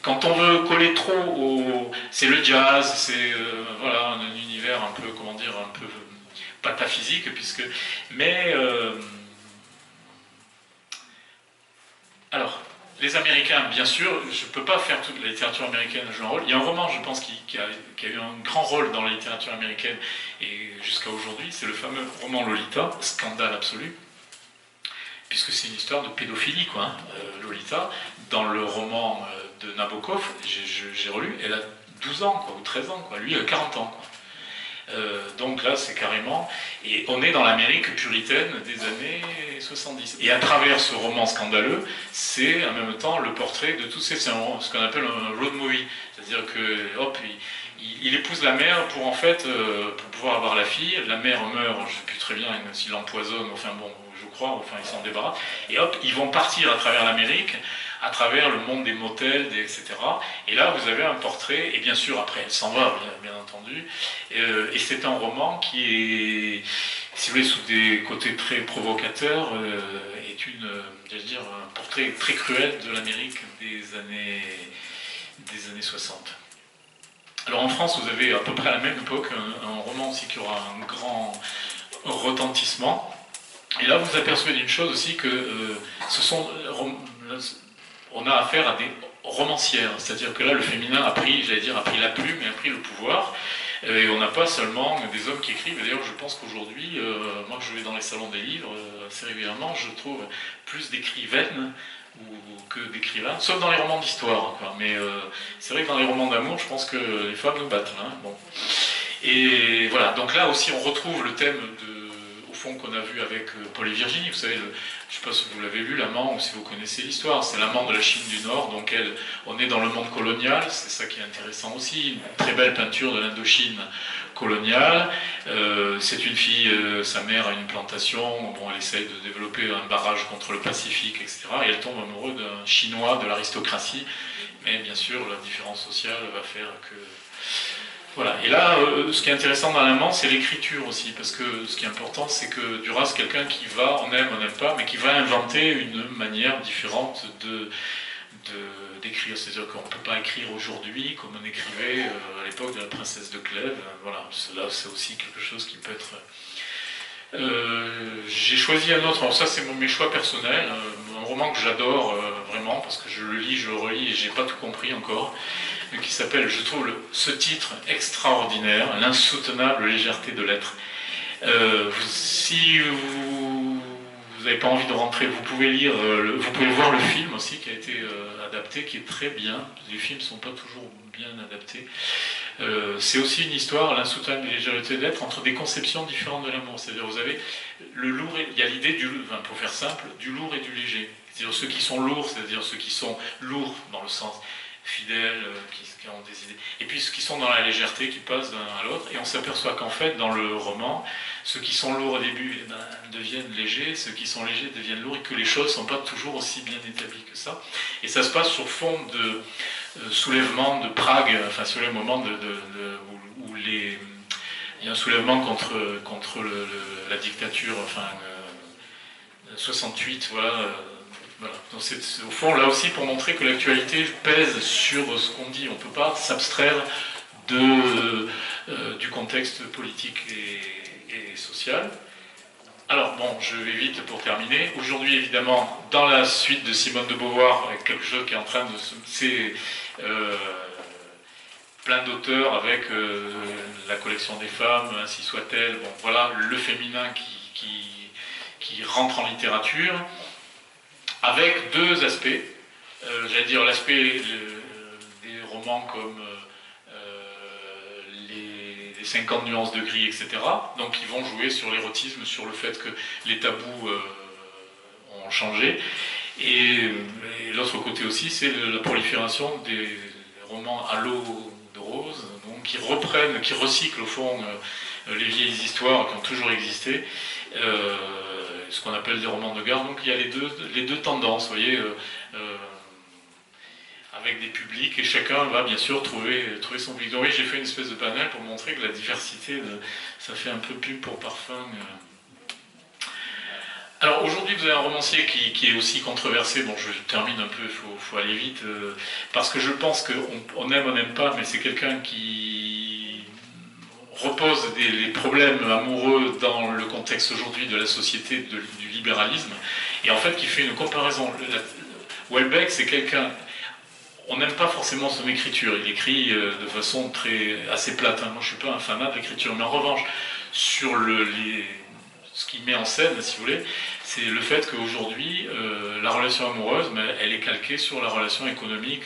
quand on veut coller trop c'est le jazz, c'est voilà, un univers un peu, comment dire, un peu pataphysique, mais alors, les Américains, bien sûr, je ne peux pas faire toute la littérature américaine jouer un rôle. Il y a un roman, je pense, qui a eu un grand rôle dans la littérature américaine et jusqu'à aujourd'hui, c'est le fameux roman Lolita, scandale absolu, puisque c'est une histoire de pédophilie, quoi. Hein. Lolita, dans le roman de Nabokov, j'ai relu, elle a 12 ans, quoi, ou 13 ans, quoi. Lui, il a 40 ans, quoi. Donc là, c'est carrément... Et on est dans l'Amérique puritaine des années 70. Et à travers ce roman scandaleux, c'est en même temps le portrait de tous ces... C'est ce qu'on appelle un road movie. C'est-à-dire que, hop, il épouse la mère pour, en fait, pour pouvoir avoir la fille. La mère meurt, je ne sais plus très bien s'il l'empoisonne, enfin bon, je crois, enfin il s'en débarrasse. Et hop, ils vont partir à travers l'Amérique, à travers le monde des motels, etc. Et là, vous avez un portrait, et bien sûr, après, elle s'en va, bien entendu, et c'est un roman qui est, si vous voulez, sous des côtés très provocateurs, est j'allais dire, un portrait très cruel de l'Amérique des années 60. Alors en France, vous avez à peu près à la même époque un roman aussi qui aura un grand retentissement. Et là, vous apercevez d'une chose aussi que on a affaire à des romancières, c'est-à-dire que là, le féminin a pris la plume et a pris le pouvoir. Et on n'a pas seulement des hommes qui écrivent. D'ailleurs, je pense qu'aujourd'hui, moi je vais dans les salons des livres assez régulièrement, je trouve plus d'écrivaines que d'écrivains, sauf dans les romans d'histoire. Mais c'est vrai que dans les romans d'amour, je pense que les femmes nous battent. Hein, bon. Et voilà, donc là aussi, on retrouve le thème au fond qu'on a vu avec Paul et Virginie. Vous savez, je ne sais pas si vous l'avez lu, l'amant, ou si vous connaissez l'histoire. C'est l'amant de la Chine du Nord. Donc on est dans le monde colonial, c'est ça qui est intéressant aussi. Une très belle peinture de l'Indochine coloniale. C'est une fille, sa mère a une plantation. Bon, elle essaye de développer un barrage contre le Pacifique, etc. Et elle tombe amoureuse d'un Chinois de l'aristocratie. Mais bien sûr, la différence sociale va faire que... Voilà. Et là, ce qui est intéressant dans l'amant, c'est l'écriture aussi, parce que ce qui est important, c'est que Duras, c'est quelqu'un qui va, on aime, on n'aime pas, mais qui va inventer une manière différente d'écrire. C'est-à-dire qu'on ne peut pas écrire aujourd'hui comme on écrivait à l'époque de la princesse de Clèves. Voilà. Là, c'est aussi quelque chose qui peut être... j'ai choisi un autre, alors ça c'est mes choix personnels, un roman que j'adore vraiment, parce que je le lis, je le relis et j'ai pas tout compris encore, qui s'appelle, je trouve ce titre extraordinaire, L'insoutenable légèreté de l'être. Si vous n'avez pas envie de rentrer, vous pouvez lire, vous pouvez voir le film aussi qui a été adapté, qui est très bien. Les films ne sont pas toujours bien adaptés. C'est aussi une histoire, l'insoutenable légèreté d'être, entre des conceptions différentes de l'amour. C'est-à-dire, vous avez le lourd, il y a l'idée du, enfin, pour faire simple, du lourd et du léger. C'est-à-dire ceux qui sont lourds, c'est-à-dire ceux qui sont lourds dans le sens fidèles, qui ont des idées, et puis ceux qui sont dans la légèreté, qui passent d'un à l'autre, et on s'aperçoit qu'en fait, dans le roman, ceux qui sont lourds au début deviennent légers, ceux qui sont légers deviennent lourds, et que les choses ne sont pas toujours aussi bien établies que ça. Et ça se passe sur fond de soulèvement de Prague, enfin sur les moments où il y a un soulèvement contre la dictature, enfin 68, voilà. Voilà. Donc c'est au fond là aussi pour montrer que l'actualité pèse sur ce qu'on dit. On ne peut pas s'abstraire du contexte politique et social. Alors bon, je vais vite pour terminer. Aujourd'hui, évidemment, dans la suite de Simone de Beauvoir, quelque chose qui est en train de se... C'est plein d'auteurs avec la collection des femmes, ainsi soit-elle. Bon, voilà, le féminin qui rentre en littérature, avec deux aspects. J'allais dire l'aspect des romans comme les 50 nuances de gris, etc. Donc ils vont jouer sur l'érotisme, sur le fait que les tabous ont changé. Et l'autre côté aussi, c'est la prolifération des romans à l'eau de rose, donc qui reprennent, qui recyclent au fond les vieilles histoires qui ont toujours existé, ce qu'on appelle des romans de gare. Donc il y a les deux tendances, vous voyez, avec des publics, et chacun va bien sûr trouver son public. Donc oui, j'ai fait une espèce de panel pour montrer que la diversité, ça fait un peu pub pour parfum. Alors aujourd'hui vous avez un romancier qui est aussi controversé, bon je termine un peu, il faut aller vite, parce que je pense qu'on aime, on n'aime pas, mais c'est quelqu'un qui repose les problèmes amoureux dans le contexte aujourd'hui de la société du libéralisme, et en fait qui fait une comparaison. Houellebecq, c'est quelqu'un, on n'aime pas forcément son écriture, il écrit de façon assez plate, hein. Moi je suis pas un fanat de l'écriture, mais en revanche sur ce qu'il met en scène, si vous voulez, c'est le fait qu'aujourd'hui, la relation amoureuse, elle est calquée sur la relation économique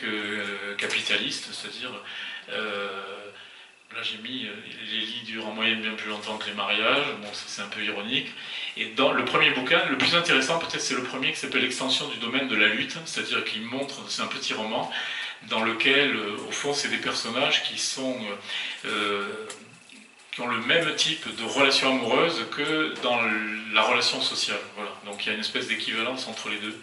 capitaliste, c'est-à-dire, là j'ai mis, les lits durent en moyenne bien plus longtemps que les mariages, bon c'est un peu ironique, et dans le premier bouquin, le plus intéressant peut-être c'est le premier qui s'appelle L'extension du domaine de la lutte, c'est-à-dire qu'il montre, c'est un petit roman, dans lequel, au fond, c'est des personnages qui ont le même type de relation amoureuse que dans la relation sociale. Voilà. Donc il y a une espèce d'équivalence entre les deux.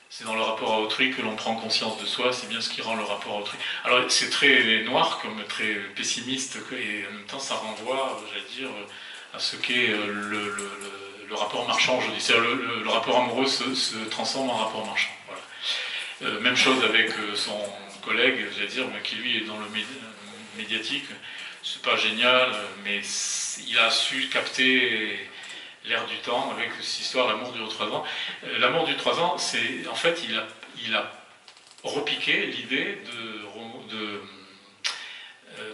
C'est dans le rapport à autrui que l'on prend conscience de soi, c'est bien ce qui rend le rapport à autrui. Alors c'est très noir, comme très pessimiste, et en même temps ça renvoie, j'allais dire, à ce qu'est le rapport marchand aujourd'hui. C'est-à-dire le rapport amoureux se transforme en rapport marchand. Voilà. Même chose avec son collègue, j'allais dire, qui lui est dans le médiatique. C'est pas génial, mais il a su capter l'air du temps avec cette histoire L'amour dure 3 ans. L'amour dure 3 ans, c'est en fait il a repiqué l'idée de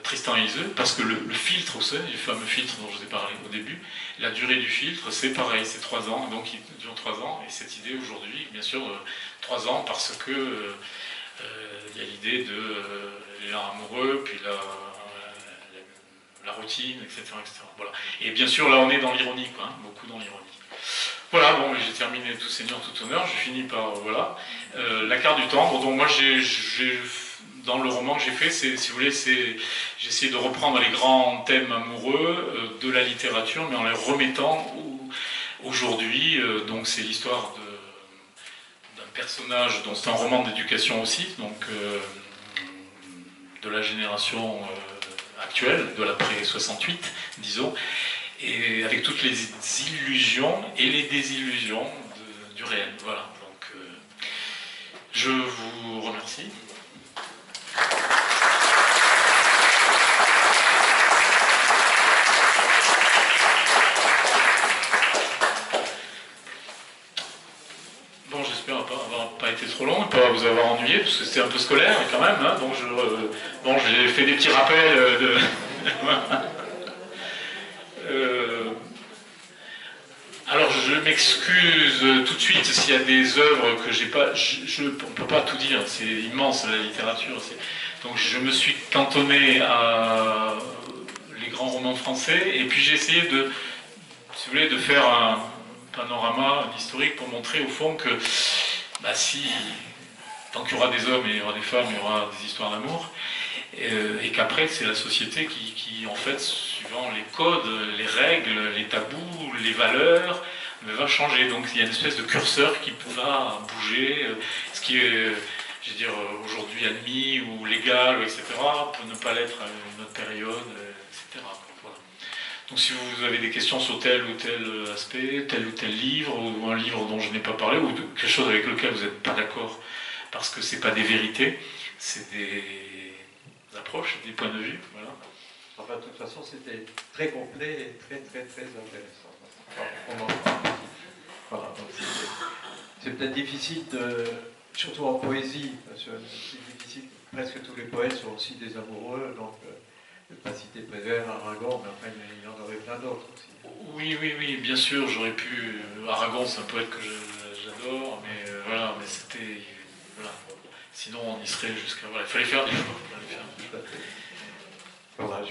Tristan et Iseult, parce que le filtre, vous savez, le fameux filtre dont je vous ai parlé au début, la durée du filtre, c'est pareil, c'est 3 ans, donc il dure 3 ans, et cette idée aujourd'hui, bien sûr, 3 ans, parce que il y a l'idée de l'élan amoureux, puis la routine, etc., etc. Voilà. Et bien sûr, là, on est dans l'ironie, quoi, hein, beaucoup dans l'ironie. Voilà, bon, j'ai terminé tout seigneur, tout honneur, je finis par, voilà, la carte du temps. Donc moi, dans le roman que j'ai fait, si vous voulez, j'ai essayé de reprendre les grands thèmes amoureux de la littérature, mais en les remettant aujourd'hui. Donc c'est l'histoire d'un personnage, dont c'est un roman d'éducation aussi, donc de la génération actuelle, de l'après 68, disons, et avec toutes les illusions et les désillusions du réel. Voilà, donc je vous remercie. Bon, j'espère avoir pas été trop long et pas vous avoir ennuyé, parce que c'était un peu scolaire quand même, hein, donc j'ai fait des petits rappels de... je m'excuse tout de suite s'il y a des œuvres que j'ai pas. On ne peut pas tout dire, c'est immense la littérature. Donc je me suis cantonné à les grands romans français, et puis j'ai essayé de, si vous voulez, de faire un panorama historique pour montrer au fond que bah, si, tant qu'il y aura des hommes et il y aura des femmes, il y aura des histoires d'amour, et qu'après c'est la société qui, en fait, suivant les codes, les règles, les tabous, les valeurs, va changer. Donc il y a une espèce de curseur qui va bouger, ce qui est, je veux dire, aujourd'hui admis ou légal, etc., peut ne pas l'être à une autre période, etc. Voilà. Donc si vous avez des questions sur tel ou tel aspect, tel ou tel livre, ou un livre dont je n'ai pas parlé, ou quelque chose avec lequel vous n'êtes pas d'accord, parce que c'est pas des vérités, c'est des approches, des points de vue, voilà. Enfin, de toute façon, c'était très complet et très, très, très intéressant. Voilà, c'est peut-être difficile, surtout en poésie, parce que c'est difficile, presque tous les poètes sont aussi des amoureux, donc je ne vais pas citer Prévert, Aragon, mais après il y en aurait plein d'autres aussi. Oui, bien sûr, j'aurais pu. Aragon, c'est un poète que j'adore, mais voilà, mais c'était. Voilà. Sinon, on y serait jusqu'à. Voilà, il fallait faire des choix. Voilà,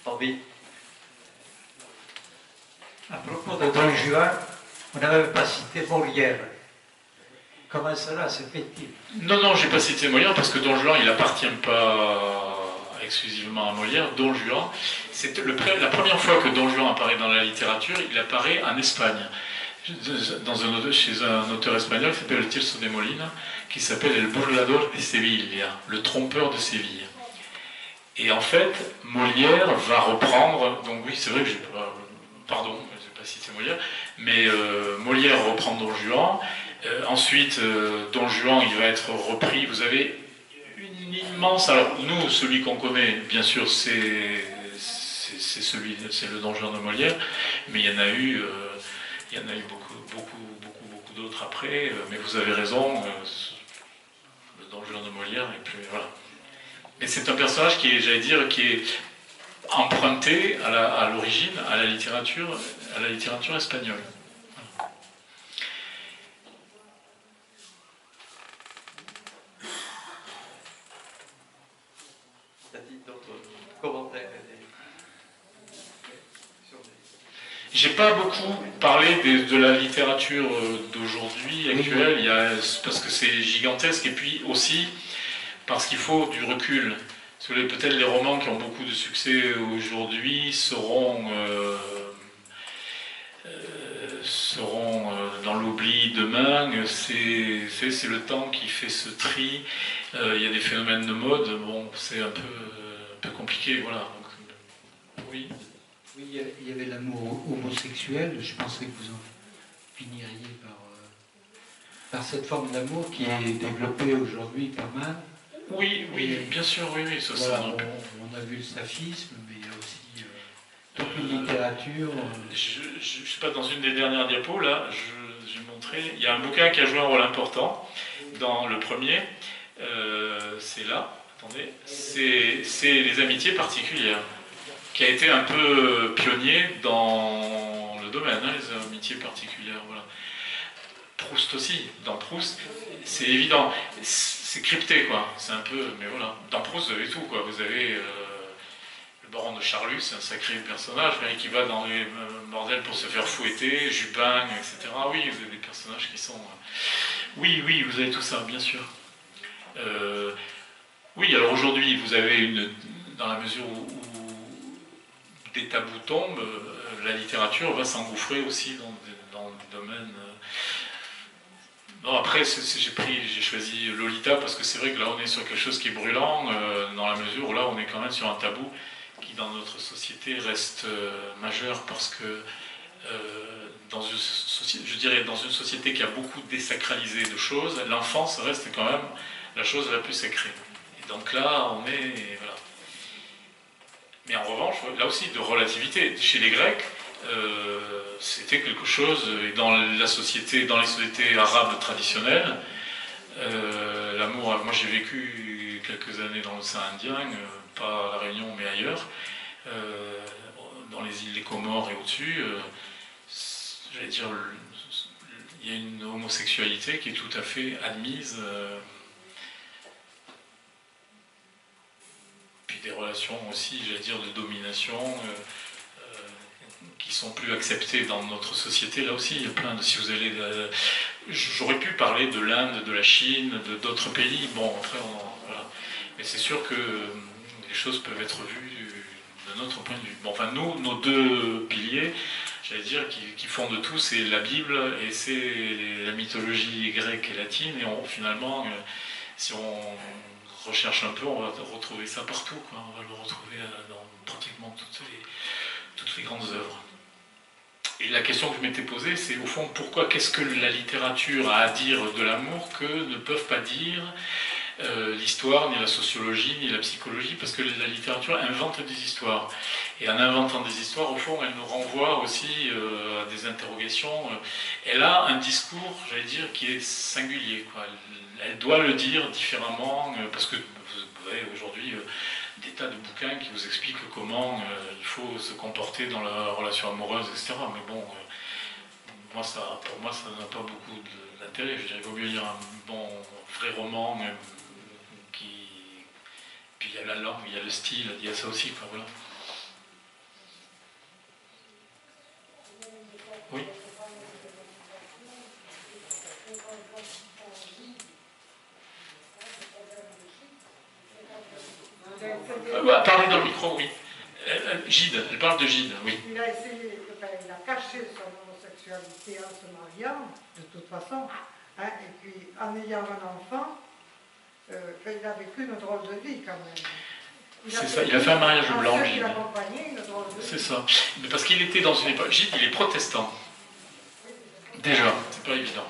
Henri. À propos de Don Juan, vous n'avez pas cité Molière. Comment cela se fait-il? Non, j'ai pas cité Molière parce que Don Juan, il appartient pas exclusivement à Molière. Don Juan, c'est la première fois que Don Juan apparaît dans la littérature, il apparaît en Espagne, chez un auteur espagnol qui s'appelle Tirso de Molina, qui s'appelle El Burlador de Sevilla, le trompeur de Séville. Et en fait, Molière va reprendre, donc oui, c'est vrai que pardon, je n'ai pas cité Molière, mais Molière reprend Don Juan. Ensuite, Don Juan, il va être repris. Vous avez une immense. Alors, nous, celui qu'on connaît, bien sûr, c'est le Don Juan de Molière, mais il y en a eu beaucoup d'autres après. Mais vous avez raison, le Don Juan de Molière, et puis voilà. Mais c'est un personnage qui est, j'allais dire, qui est emprunté à l'origine à la littérature espagnole. Commentaires. J'ai pas beaucoup parlé de la littérature d'aujourd'hui, actuelle, parce que c'est gigantesque, et puis aussi parce qu'il faut du recul. Peut-être les romans qui ont beaucoup de succès aujourd'hui seront dans l'oubli demain. C'est le temps qui fait ce tri. Il y a des phénomènes de mode, bon, c'est un peu compliqué, voilà. Donc, oui. Oui, il y avait l'amour homosexuel, je pensais que vous en finiriez par cette forme d'amour qui est développée aujourd'hui pas mal. Oui, bien sûr, oui, ça voilà, on a vu le saphisme, mais il y a aussi toute une littérature. Je ne sais pas, dans une des dernières diapos, là, j'ai montré, il y a un bouquin qui a joué un rôle important dans le premier, c'est là, attendez, c'est Les amitiés particulières, qui a été un peu pionnier dans le domaine, hein, les amitiés particulières, voilà. Proust aussi, dans Proust, c'est évident, c'est crypté, quoi, c'est un peu, mais voilà, dans Proust vous avez tout, quoi, vous avez le baron de Charlus, c'est un sacré personnage, mais qui va dans les bordels pour se faire fouetter, Jupin, etc. Oui, vous avez des personnages qui sont... Oui, vous avez tout ça, bien sûr. Oui, alors aujourd'hui, vous avez dans la mesure où des tabous tombent, la littérature va s'engouffrer aussi dans le domaine... Non, après, j'ai choisi Lolita parce que c'est vrai que là, on est sur quelque chose qui est brûlant, dans la mesure où là, on est quand même sur un tabou qui, dans notre société, reste majeur parce que dans une société qui a beaucoup désacralisé de choses, l'enfance reste quand même la chose la plus sacrée. Et donc là, on est... Voilà. Mais en revanche, là aussi, de relativité. Chez les Grecs, c'était quelque chose, et dans les sociétés arabes traditionnelles, l'amour, moi j'ai vécu quelques années dans l'océan Indien, pas à La Réunion mais ailleurs, dans les îles des Comores et au-dessus, j'allais dire, il y a une homosexualité qui est tout à fait admise. Puis des relations aussi, j'allais dire, de domination qui sont plus acceptées dans notre société. Là aussi, il y a plein de... Si vous allez... J'aurais pu parler de l'Inde, de la Chine, d'autres pays. Bon, après, voilà. Mais c'est sûr que les choses peuvent être vues de notre point de vue. Bon, enfin, nous, nos deux piliers, j'allais dire, qui font de tout, c'est la Bible et c'est la mythologie grecque et latine. Et finalement, si on recherche un peu, on va retrouver ça partout, quoi. On va le retrouver dans pratiquement toutes les grandes œuvres. Et la question que je m'étais posée, c'est au fond, qu'est-ce que la littérature a à dire de l'amour que ne peuvent pas dire l'histoire, ni la sociologie, ni la psychologie, parce que la littérature invente des histoires. Et en inventant des histoires, au fond, elle nous renvoie aussi à des interrogations. Elle a un discours, j'allais dire, qui est singulier, quoi. Elle doit le dire différemment, parce que vous avez aujourd'hui des tas de bouquins qui vous expliquent comment il faut se comporter dans la relation amoureuse, etc. Mais bon, pour moi, ça n'a pas beaucoup d'intérêt. Je dirais qu'il vaut mieux lire un bon, vrai roman, puis il y a la langue, il y a le style, il y a ça aussi, quoi, voilà. Oui. Parlez dans le micro, oui. Gide, elle parle de Gide, oui. Il a essayé, il a caché son homosexualité en se mariant, de toute façon, hein, et puis en ayant un enfant, il a vécu une drôle de vie quand même. C'est ça, il a fait un mariage blanc, Gide. C'est ça. Mais parce qu'il était dans une époque. Gide, il est protestant. Déjà, c'est pas évident.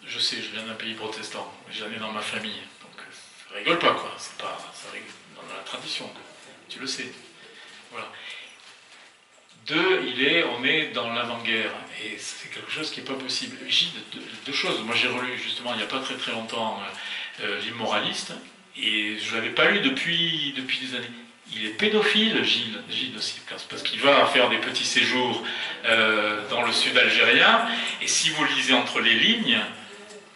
Je sais, je viens d'un pays protestant, j'en ai dans ma famille. Donc, ça rigole pas, quoi. C'est pas. Ça rigole dans la tradition, quoi. Tu le sais. Voilà. Deux, on est dans l'avant-guerre, et c'est quelque chose qui n'est pas possible. Gide, deux choses. Moi, j'ai relu, justement, il n'y a pas très très longtemps, L'Immoraliste, et je ne l'avais pas lu depuis des années. Il est pédophile, Gide aussi, parce qu'il va faire des petits séjours dans le sud algérien, et si vous lisez entre les lignes,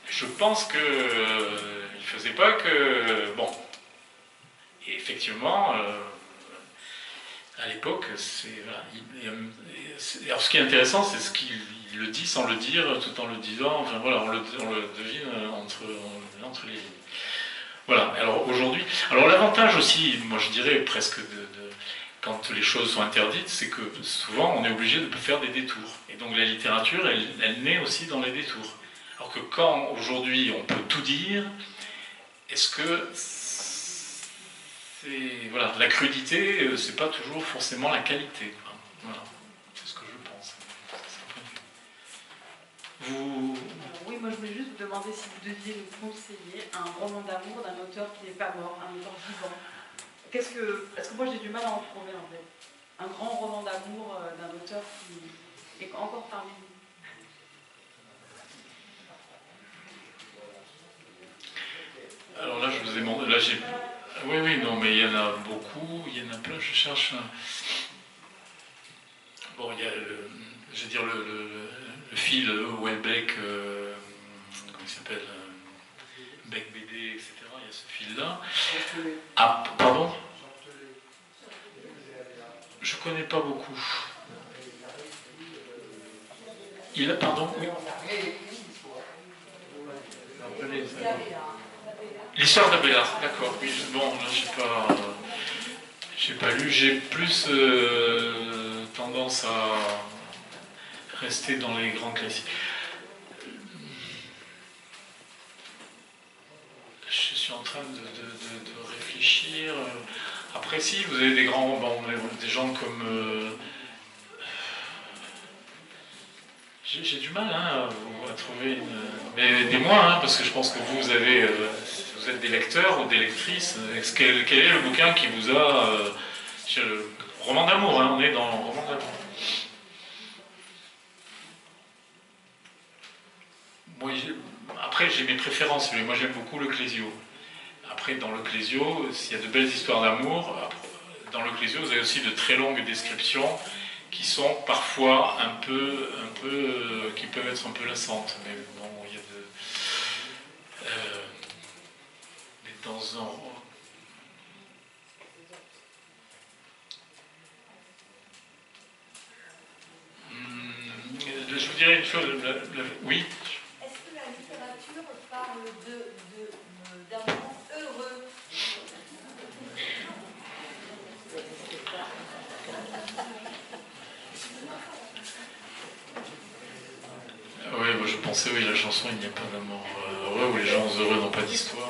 je pense qu'il ne faisait pas que... Bon. Et effectivement... à l'époque, voilà, alors ce qui est intéressant, c'est ce qu'il le dit sans le dire, tout en le disant, enfin voilà, on le devine entre les lignes. Voilà, alors aujourd'hui, alors l'avantage aussi, moi je dirais presque quand les choses sont interdites, c'est que souvent on est obligé de faire des détours. Et donc la littérature, elle naît aussi dans les détours. Alors que quand aujourd'hui on peut tout dire, est-ce que... Voilà, la crudité, c'est pas toujours forcément la qualité. Quoi. Voilà, c'est ce que je pense. Vous... Oui, moi je voulais juste vous demander si vous deviez nous conseiller un roman d'amour d'un auteur qui n'est pas mort, un auteur vivant. Parce que moi j'ai du mal à en trouver en fait. Un grand roman d'amour d'un auteur qui est encore parmi nous. Alors là, je vous ai demandé. Là, j'ai. Oui, non, mais il y en a beaucoup, il y en a plein, je cherche... Bon, il y a, je veux dire, le fil Houellebecq, comment il s'appelle, Beck BD, etc., il y a ce fil-là. Ah, pardon ? Je ne connais pas beaucoup. Pardon, oui. L'histoire d'Abélard, d'accord. Oui, bon, là, j'ai pas lu. J'ai plus tendance à rester dans les grands classiques. Je suis en train de réfléchir. Après, si, vous avez des grands... Bon, des gens comme... J'ai du mal à trouver une... Mais des moins, parce que je pense que vous êtes des lecteurs ou des lectrices. Quel est le bouquin qui vous a... le roman d'amour, on est dans le roman d'amour. Moi, après, j'ai mes préférences. Moi, j'aime beaucoup le Clésio. Après, dans le Clésio, s'il y a de belles histoires d'amour, dans le Clésio, vous avez aussi de très longues descriptions qui sont parfois qui peuvent être un peu lassantes. Mais bon, il y a mais dans un... Je vous dirais une chose, oui. Est-ce que la littérature parle d'un moment heureux? Oui, moi je pensais, oui, la chanson Il n'y a pas d'amour heureux, où les gens heureux n'ont pas d'histoire.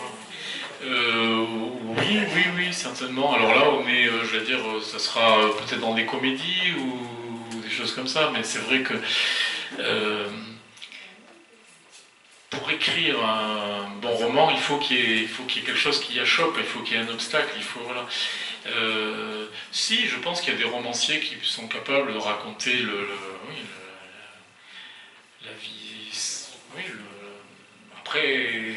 Oui, certainement. Alors là, on est, je vais dire, ça sera peut-être dans des comédies ou des choses comme ça, mais c'est vrai que pour écrire un bon roman, il faut qu'il y ait quelque chose qui achoppe, il faut qu'il y ait un obstacle, il faut, voilà. Si, je pense qu'il y a des romanciers qui sont capables de raconter la vie. Oui, après.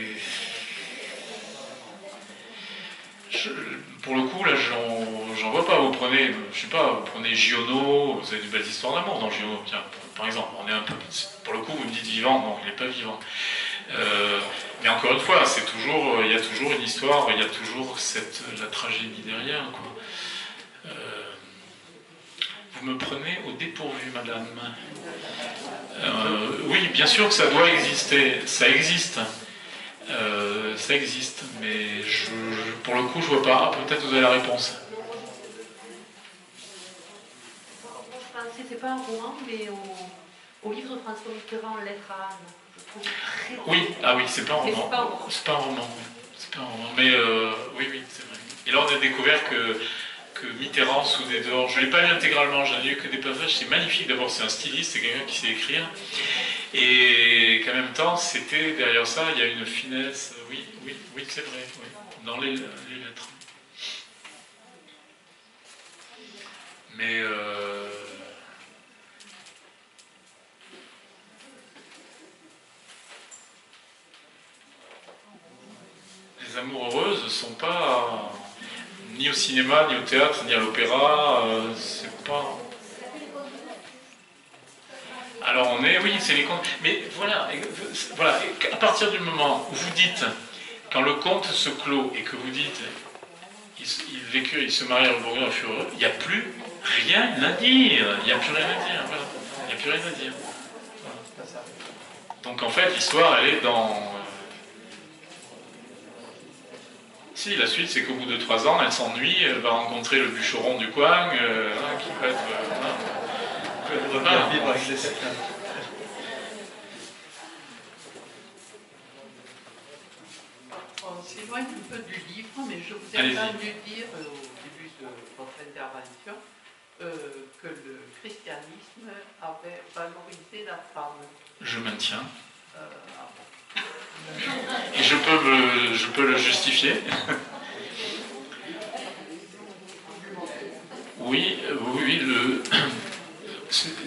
Pour le coup, là, j'en vois pas. Vous prenez, je sais pas, vous prenez Giono, vous avez de belles histoires d'amour dans Giono. Tiens, par exemple, on est un peu. Pour le coup, vous me dites vivant, non, il n'est pas vivant. Mais encore une fois, c'est toujours, il y a toujours une histoire, il y a toujours la tragédie derrière, quoi. Vous me prenez au dépourvu, madame. Oui, bien sûr que ça doit exister, ça existe. Ça existe, mais pour le coup, je vois pas. Peut-être vous avez la réponse. Moi, je pensais, c'est pas un roman, mais au livre de François Mitterrand, Lettre à Anne. Je trouve très... Oui, ah oui, c'est pas un roman. C'est pas un roman. C'est pas un roman. Mais oui, c'est vrai. Et là, on a découvert que Mitterrand, sous des dehors, je ne l'ai pas lu intégralement, j'en ai lu que des passages, c'est magnifique. D'abord, c'est un styliste, c'est quelqu'un qui sait écrire. Et qu'en même temps, c'était derrière ça, il y a une finesse. Oui, c'est vrai, oui, dans les lettres. Mais les amours heureuses ne sont pas ni au cinéma, ni au théâtre, ni à l'opéra. C'est pas. Alors oui, c'est les contes. Mais voilà, à partir du moment où vous dites, quand le conte se clôt et que vous dites, ils vécurent, ils se marièrent au Bourgogne, ils furent heureux, il n'y a plus rien à dire. Il n'y a plus rien à dire. Voilà. Il n'y a plus rien à dire. Voilà. Donc en fait, l'histoire, elle est dans. Si, la suite, c'est qu'au bout de 3 ans, elle s'ennuie, elle va rencontrer le bûcheron du coin, qui peut être. Vivre avec les certains. On s'éloigne un peu du livre, mais je vous ai entendu dire au début de votre intervention que le christianisme avait valorisé la femme. Je maintiens. Et je peux le justifier. Oui,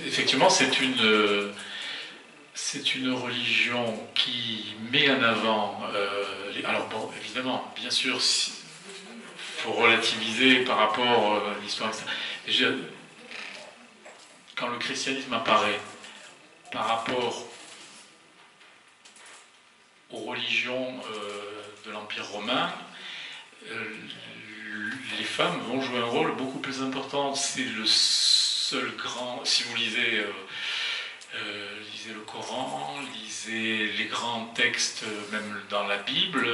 effectivement, c'est une religion qui met en avant. Alors bon, évidemment, bien sûr, il faut relativiser par rapport à l'histoire, etc. Quand le christianisme apparaît par rapport aux religions de l'Empire romain, les femmes vont jouer un rôle beaucoup plus important. C'est le seul grand... Si vous lisez le Coran, lisez les grands textes, même dans la Bible,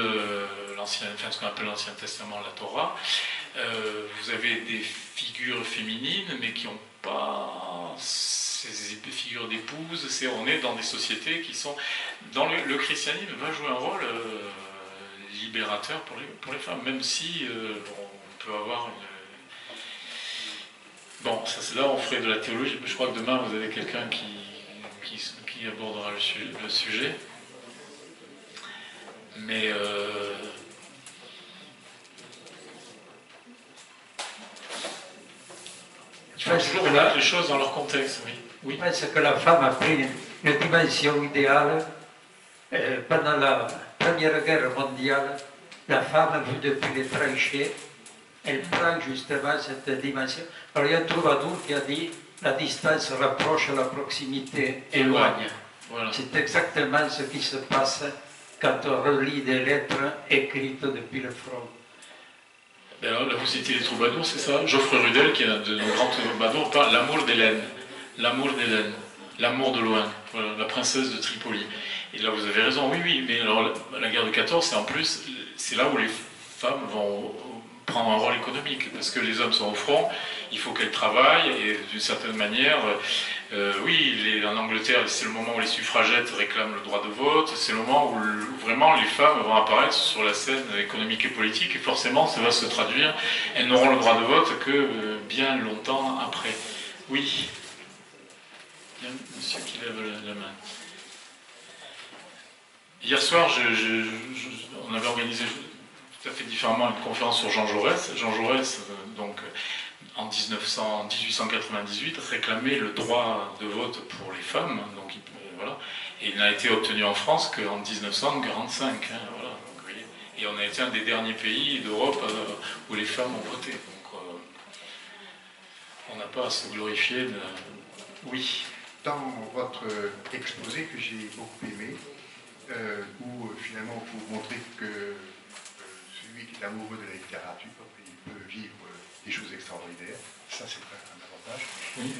ce qu'on appelle l'Ancien Testament, la Torah, vous avez des figures féminines, mais qui n'ont pas ces figures d'épouses. On est dans des sociétés qui sont... le christianisme va jouer un rôle libérateur pour les femmes, même si on peut avoir une... Bon, ça c'est là on ferait de la théologie. Je crois que demain vous avez quelqu'un qui abordera le sujet. Mais il faut toujours remettre les choses dans leur contexte, oui. Oui. C'est que la femme a pris une dimension idéale. Pendant la Première Guerre mondiale, la femme, vue depuis les tranchées, elle prend justement cette dimension. Alors il y a un troubadour qui a dit la distance rapproche, la proximité éloigne. Voilà. C'est exactement ce qui se passe quand on relit des lettres écrites depuis le front. Alors, là, vous citez les troubadours, c'est ça? Geoffrey Rudel, qui est un de nos grands troubadours, parle l'amour d'Hélène. L'amour d'Hélène. L'amour de loin. Voilà, la princesse de Tripoli. Et là, vous avez raison, oui, oui. Mais alors, la guerre de 14, c'est en plus, c'est là où les femmes vont prendre un rôle économique. Parce que les hommes sont au front, il faut qu'elles travaillent, et d'une certaine manière, oui, en Angleterre, c'est le moment où les suffragettes réclament le droit de vote, c'est le moment où vraiment les femmes vont apparaître sur la scène économique et politique, et forcément ça va se traduire, elles n'auront le droit de vote que bien longtemps après. Oui. Il y a un monsieur qui lève la main. Hier soir, on avait organisé tout à fait différemment une conférence sur Jean Jaurès. Jean Jaurès, donc, en 1898, réclamait le droit de vote pour les femmes, donc, voilà, et il n'a été obtenu en France qu'en 1945. Hein, voilà, donc, vous voyez, et on a été un des derniers pays d'Europe où les femmes ont voté. Donc, on n'a pas à se glorifier de... Oui. Dans votre exposé que j'ai beaucoup aimé, où finalement vous montrez que celui qui est amoureux de la littérature, il peut vivre des choses extraordinaires, ça c'est un avantage. Oui.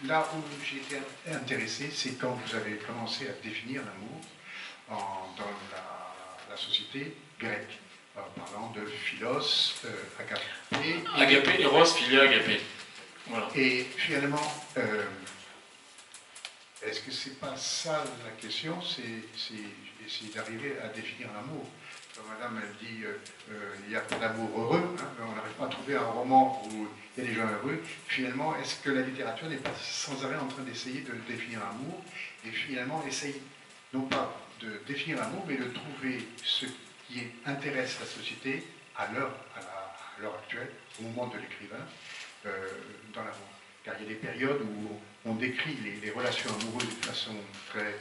Là où j'ai été intéressé, c'est quand vous avez commencé à définir l'amour dans la société grecque, en parlant de philos, agapé. Agapé, Eros, Philia, agapé. Voilà. Et finalement, est-ce que c'est pas ça la question, c'est essayer d'arriver à définir l'amour. Madame, elle dit il n'y a pas d'amour heureux, hein, on n'arrive pas à trouver un roman où il y a des gens heureux. Finalement, est-ce que la littérature n'est pas sans arrêt en train d'essayer de définir l'amour, et finalement essaye non pas de définir l'amour, mais de trouver ce qui intéresse la société à l'heure actuelle, au moment de l'écrivain, dans l'amour. Car il y a des périodes où on décrit les relations amoureuses de façon très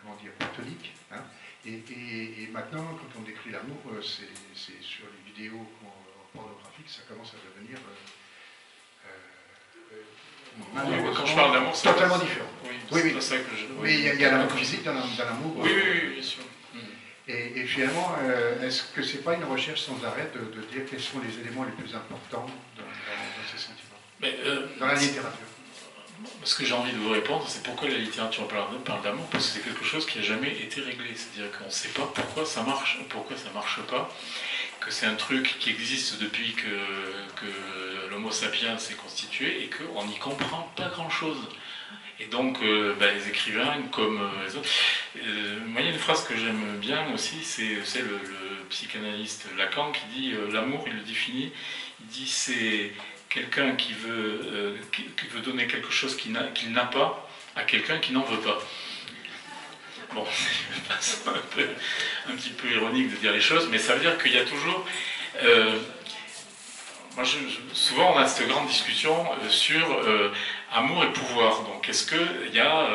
comment dire, platonique. Hein. Et maintenant, quand on décrit l'amour, c'est sur les vidéos pornographiques, ça commence à devenir quand je parle d'amour, c'est totalement différent. Oui, oui. Ça que je... Mais il y a l'amour physique dans l'amour. Oui, oui, bien sûr. Et finalement, est-ce que c'est pas une recherche sans arrêt de dire quels sont les éléments les plus importants dans ces sentiments, mais, dans la littérature? Ce que j'ai envie de vous répondre, c'est pourquoi la littérature parle d'amour, parce que c'est quelque chose qui n'a jamais été réglé. C'est-à-dire qu'on ne sait pas pourquoi ça marche pas, que c'est un truc qui existe depuis que l'homo sapiens s'est constitué et qu'on n'y comprend pas grand-chose. Et donc, les écrivains, comme les autres... moi, il y a une phrase que j'aime bien aussi, c'est le psychanalyste Lacan qui dit l'amour, il le définit, il dit c'est quelqu'un qui veut donner quelque chose qu'il n'a pas à quelqu'un qui n'en veut pas. Bon, c'est un petit peu ironique de dire les choses, mais ça veut dire qu'il y a toujours... souvent, on a cette grande discussion sur amour et pouvoir. Donc, est-ce qu'il y a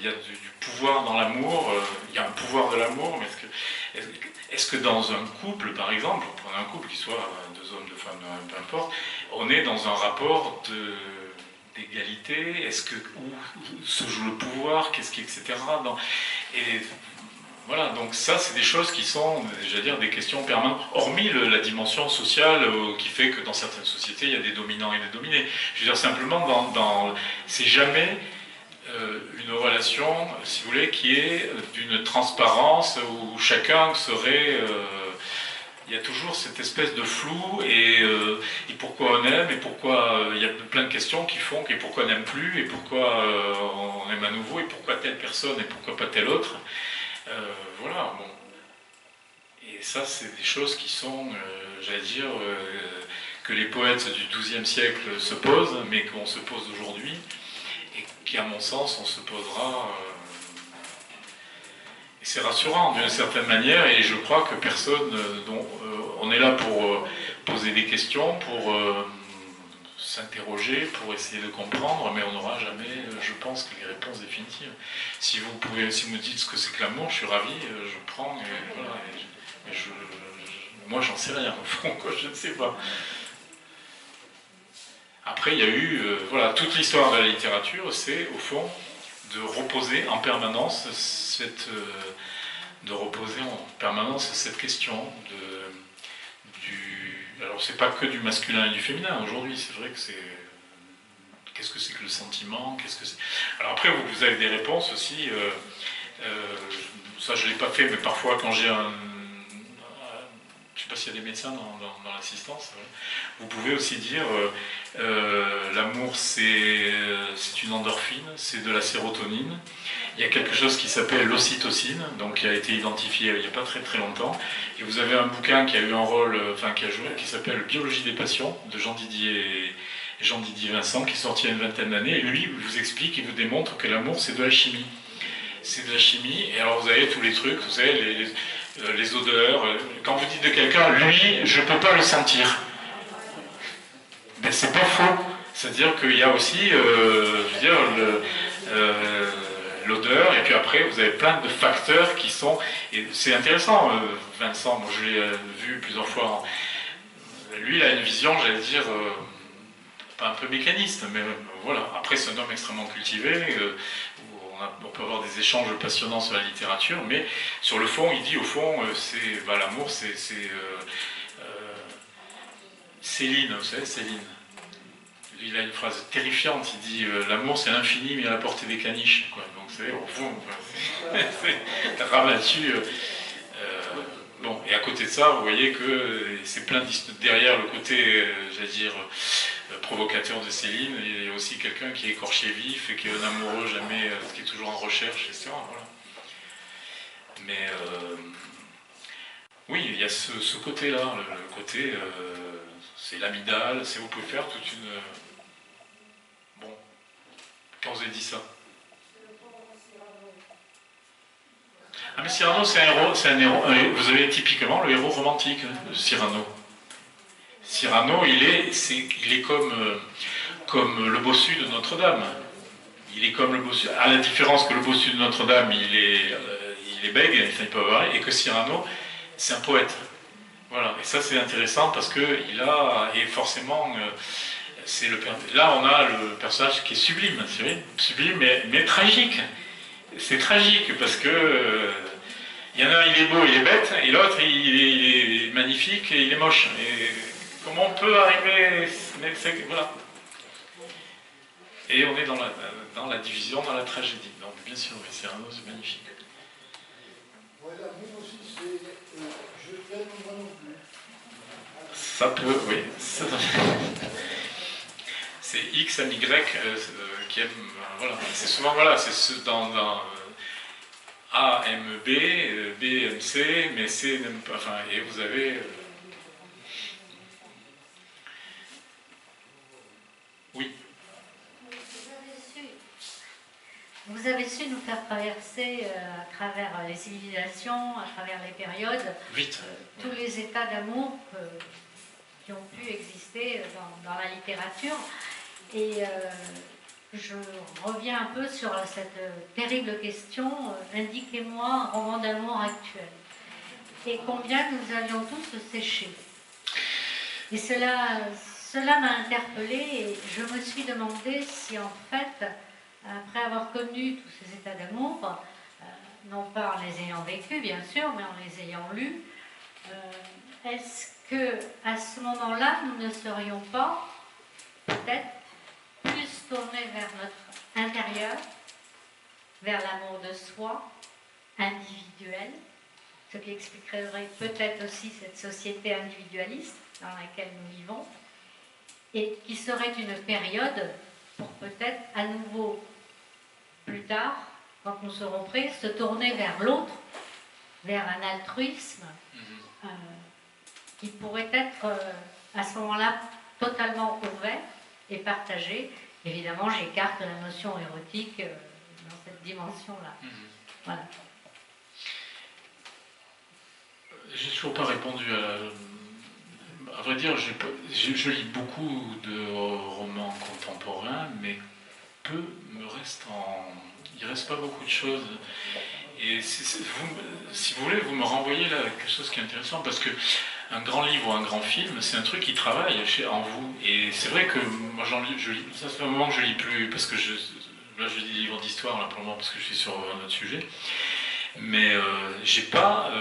du pouvoir dans l'amour? Il y a un pouvoir de l'amour, mais est-ce que dans un couple, par exemple, prenez un couple qui soit deux hommes, deux femmes, peu importe, on est dans un rapport d'égalité? Où se joue le pouvoir? Etc. Et voilà, donc ça, c'est des choses qui sont, j'allais dire, des questions permanentes, hormis la dimension sociale qui fait que dans certaines sociétés, il y a des dominants et des dominés. Je veux dire, simplement, c'est jamais une relation, si vous voulez, qui est d'une transparence où chacun serait... il y a toujours cette espèce de flou, et pourquoi on aime, et pourquoi il y a plein de questions qui font, et pourquoi on n'aime plus, et pourquoi on aime à nouveau, et pourquoi telle personne, et pourquoi pas telle autre. Voilà, bon. Et ça, c'est des choses qui sont, j'allais dire, que les poètes du XIIe siècle se posent, mais qu'on se pose aujourd'hui, et qui, à mon sens, on se posera... Et c'est rassurant, d'une certaine manière, et je crois que personne... on est là pour poser des questions, pour s'interroger, pour essayer de comprendre, mais on n'aura jamais, je pense, que les réponses définitives. Si vous me dites ce que c'est que l'amour, je suis ravi, je prends, et voilà, et je Moi, j'en sais rien, au fond, quoi, je ne sais pas. Après, il y a eu, voilà, toute l'histoire de la littérature, c'est, au fond, de reposer en permanence cette question alors, c'est pas que du masculin et du féminin, aujourd'hui, c'est vrai que c'est... Qu'est-ce que c'est que le sentiment? Qu'est-ce que c'est... Alors après, vous avez des réponses aussi. Ça, je ne l'ai pas fait, mais parfois, quand j'ai un... Je ne sais pas s'il y a des médecins dans l'assistance. Vous pouvez aussi dire l'amour, c'est une endorphine, c'est de la sérotonine. Il y a quelque chose qui s'appelle l'ocytocine, donc qui a été identifié il n'y a pas très très longtemps. Et vous avez un bouquin qui a eu un rôle, qui a joué, qui s'appelle Biologie des passions, de Jean-Didier Vincent, qui est sorti il y a une vingtaine d'années. Et lui, il vous explique, il vous démontre que l'amour, c'est de la chimie. C'est de la chimie. Et alors vous avez tous les trucs, vous savez, les odeurs. Quand vous dites de quelqu'un, lui, je ne peux pas le sentir. Ben, c'est pas faux. C'est-à-dire qu'il y a aussi, l'odeur, et puis après, vous avez plein de facteurs qui sont... Et c'est intéressant, Vincent, moi je l'ai vu plusieurs fois. Lui, il a une vision, j'allais dire, pas un peu mécaniste, mais voilà. Après, c'est un homme extrêmement cultivé, on peut avoir des échanges passionnants sur la littérature, mais sur le fond, il dit, au fond, l'amour, c'est Céline, vous savez, Céline. Il a une phrase terrifiante, il dit l'amour c'est l'infini mais à la portée des caniches, quoi. Donc vous savez, au fond, c'est rabattu. Bon, et à côté de ça, vous voyez que c'est plein derrière le côté, j'allais dire, provocateur de Céline, il y a aussi quelqu'un qui est écorché vif et qui est un amoureux jamais, qui est toujours en recherche, etc. Voilà. Mais oui, il y a ce côté-là, le côté, c'est l'amygdale, vous pouvez faire toute une... Bon, quand vous avez dit ça. Ah mais Cyrano, c'est un héros, vous avez typiquement le héros romantique, Cyrano. Cyrano, il est comme le bossu de Notre-Dame. Il est comme le bossu, à la différence que le bossu de Notre-Dame, il est bègue, il peut avoir, et que Cyrano, c'est un poète. Voilà, et ça c'est intéressant parce que et forcément, là on a le personnage qui est sublime, c'est vrai, sublime mais tragique. C'est tragique parce que il y en a un, il est beau, il est bête, et l'autre, il est magnifique et il est moche. Et comment on peut arriver, voilà. Et on est dans la division, dans la tragédie. Donc bien sûr, Cyrano, c'est magnifique. Voilà, moi aussi, c'est je t'aime, moi non plus. Ça peut, oui. C'est X à Y qui aime, voilà. C'est souvent, voilà, c'est dans A aime B, B aime C, mais C n'aime pas, enfin, et vous avez... Oui. Vous avez su nous faire traverser à travers les civilisations, à travers les périodes, tous les états d'amour qui ont pu exister dans la littérature. Et je reviens un peu sur cette terrible question, indiquez-moi un roman d'amour actuel. Et combien nous allions tous sécher. Et cela m'a interpellée et je me suis demandé si en fait, après avoir connu tous ces états d'amour, non pas en les ayant vécus bien sûr, mais en les ayant lus, est-ce que à ce moment-là, nous ne serions pas peut-être plus tournés vers notre intérieur, vers l'amour de soi, individuel, ce qui expliquerait peut-être aussi cette société individualiste dans laquelle nous vivons, et qui serait une période pour peut-être à nouveau, plus tard, quand nous serons prêts, se tourner vers l'autre, vers un altruisme qui pourrait être à ce moment-là totalement ouvert et partagé. Évidemment, j'écarte la notion érotique dans cette dimension-là. Voilà. J'ai toujours pas répondu à vrai dire, je lis beaucoup de romans contemporains, mais peu me reste il reste pas beaucoup de choses. Et si vous voulez, vous me renvoyez là quelque chose qui est intéressant, parce que un grand livre ou un grand film, c'est un truc qui travaille en vous. Et c'est vrai que moi, ça fait un moment que je lis plus, parce que là, je lis des livres d'histoire, là, pour le moment, parce que je suis sur un autre sujet. Mais j'ai pas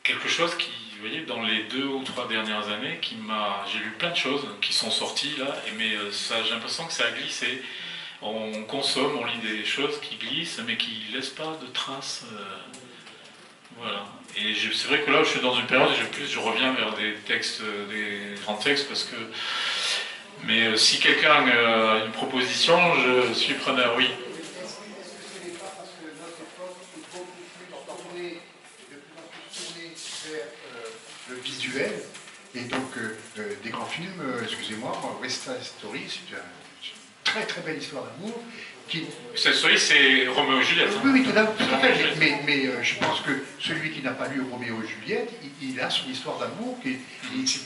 quelque chose qui, vous voyez, dans les 2 ou 3 dernières années, j'ai lu plein de choses qui sont sorties, là, mais j'ai l'impression que ça a glissé. On consomme, on lit des choses qui glissent, mais qui ne laissent pas de traces. Voilà. Et c'est vrai que là, je suis dans une période où je reviens vers des textes, des grands textes, parce que. Mais si quelqu'un a une proposition, je suis preneur, oui. Est-ce que ce n'est pas parce que notre époque est beaucoup plus tournée, de plus en plus tournée vers le visuel, et donc des grands films, excusez-moi, West Side Story, c'est une très très belle histoire d'amour. Cette story, c'est Roméo et Juliette. Oui, oui, tout à fait. Mais je pense que celui qui n'a pas lu Roméo et Juliette, il a son histoire d'amour, c'est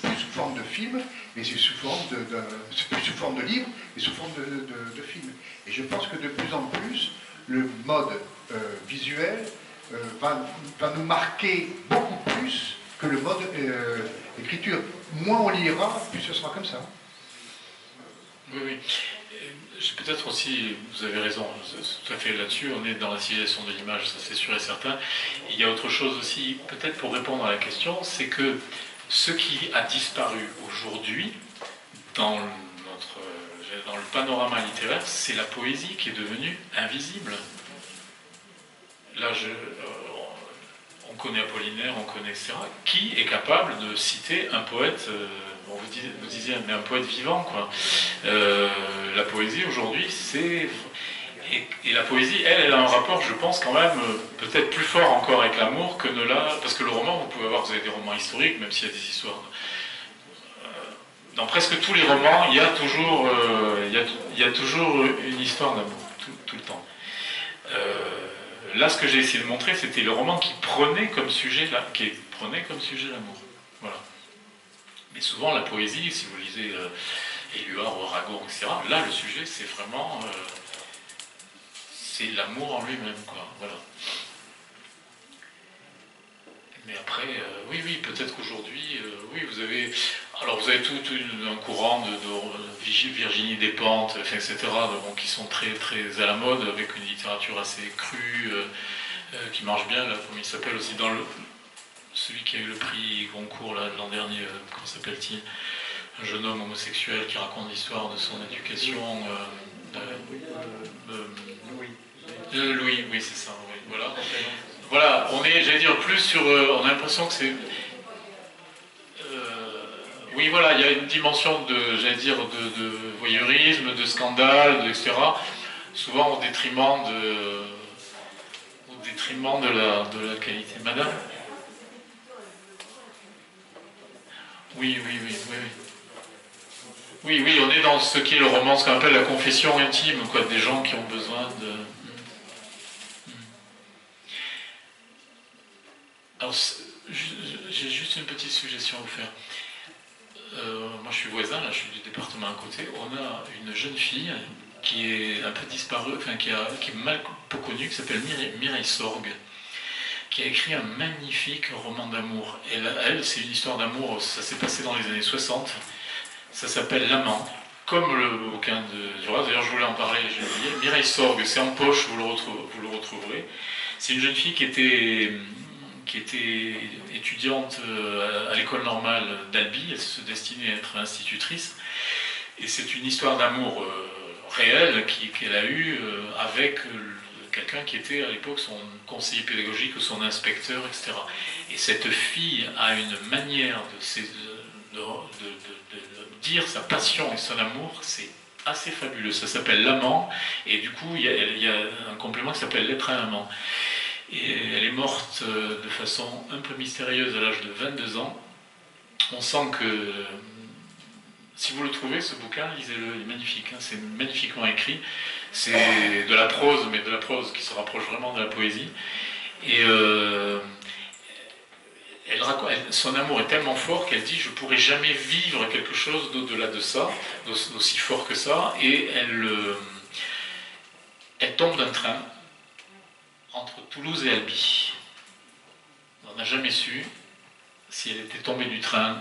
plus sous forme de film, mais c'est plus sous forme de livre, mais sous forme de film. Et je pense que de plus en plus, le mode visuel va nous marquer beaucoup plus que le mode écriture. Moins on lira, plus ce sera comme ça. Oui, oui. Peut-être aussi, vous avez raison, tout à fait là-dessus, on est dans la civilisation de l'image, ça c'est sûr et certain. Il y a autre chose aussi, peut-être pour répondre à la question, c'est que ce qui a disparu aujourd'hui dans le panorama littéraire, c'est la poésie qui est devenue invisible. Là, on connaît Apollinaire, on connaît etc. Qui est capable de citer un poète vous disiez, mais un poète vivant, quoi. La poésie, aujourd'hui, c'est... Et la poésie, elle a un rapport, je pense, quand même, peut-être plus fort encore avec l'amour que ne l'a... Parce que le roman, vous avez des romans historiques, même s'il y a des histoires... Dans presque tous les romans, il y a toujours une histoire d'amour, tout le temps. Là, ce que j'ai essayé de montrer, c'était le roman qui prenait comme sujet l'amour. Voilà. Mais souvent, la poésie, si vous lisez Éluard ou Aragon, etc., là, le sujet, c'est vraiment... c'est l'amour en lui-même, quoi. Voilà. Mais après, oui, peut-être qu'aujourd'hui, oui, vous avez... Alors, vous avez tout un courant de Virginie Despentes, etc., qui sont très, très à la mode, avec une littérature assez crue, qui marche bien, là, comme il s'appelle aussi dans celui qui a eu le prix Goncourt l'an dernier, comment s'appelle-t-il? Un jeune homme homosexuel qui raconte l'histoire de son éducation. Louis, oui, c'est ça. Oui, voilà. Voilà, on est, j'allais dire, plus sur... on a l'impression que c'est... oui, voilà, il y a une dimension de voyeurisme, de scandale, etc. Souvent au détriment de la qualité. Madame? Oui. Oui, on est dans ce qui est le roman, ce qu'on appelle la confession intime, quoi, des gens qui ont besoin de... Alors, j'ai juste une petite suggestion à vous faire. Moi, je suis voisin, là, je suis du département à côté. On a une jeune fille qui est un peu disparue, enfin, qui est mal peu connue, qui s'appelle Mireille Sorgue, qui a écrit un magnifique roman d'amour. Et elle, c'est une histoire d'amour, ça s'est passé dans les années 60. Ça s'appelle L'Amant, comme le bouquin de Duras. D'ailleurs, je voulais en parler, j'ai oublié. Mireille Sorgue, c'est en poche, vous le retrouverez. C'est une jeune fille qui était étudiante à l'école normale d'Albi. Elle se destinait à être institutrice. Et c'est une histoire d'amour réelle qu'elle a eue avec quelqu'un qui était à l'époque son conseiller pédagogique ou son inspecteur, etc. Et cette fille a une manière de dire sa passion et son amour, c'est assez fabuleux. Ça s'appelle L'Amant, et du coup, il y a un complément qui s'appelle Lettre à un amant. Et elle est morte de façon un peu mystérieuse à l'âge de 22 ans. On sent que, si vous le trouvez, ce bouquin, lisez-le, il est magnifique, hein, c'est magnifiquement écrit. C'est de la prose, mais de la prose qui se rapproche vraiment de la poésie. Et son amour est tellement fort qu'elle dit « je ne pourrai jamais vivre quelque chose d'au-delà de ça, d'aussi fort que ça ». Et elle tombe d'un train entre Toulouse et Albi. On n'a jamais su. si elle était tombée du train.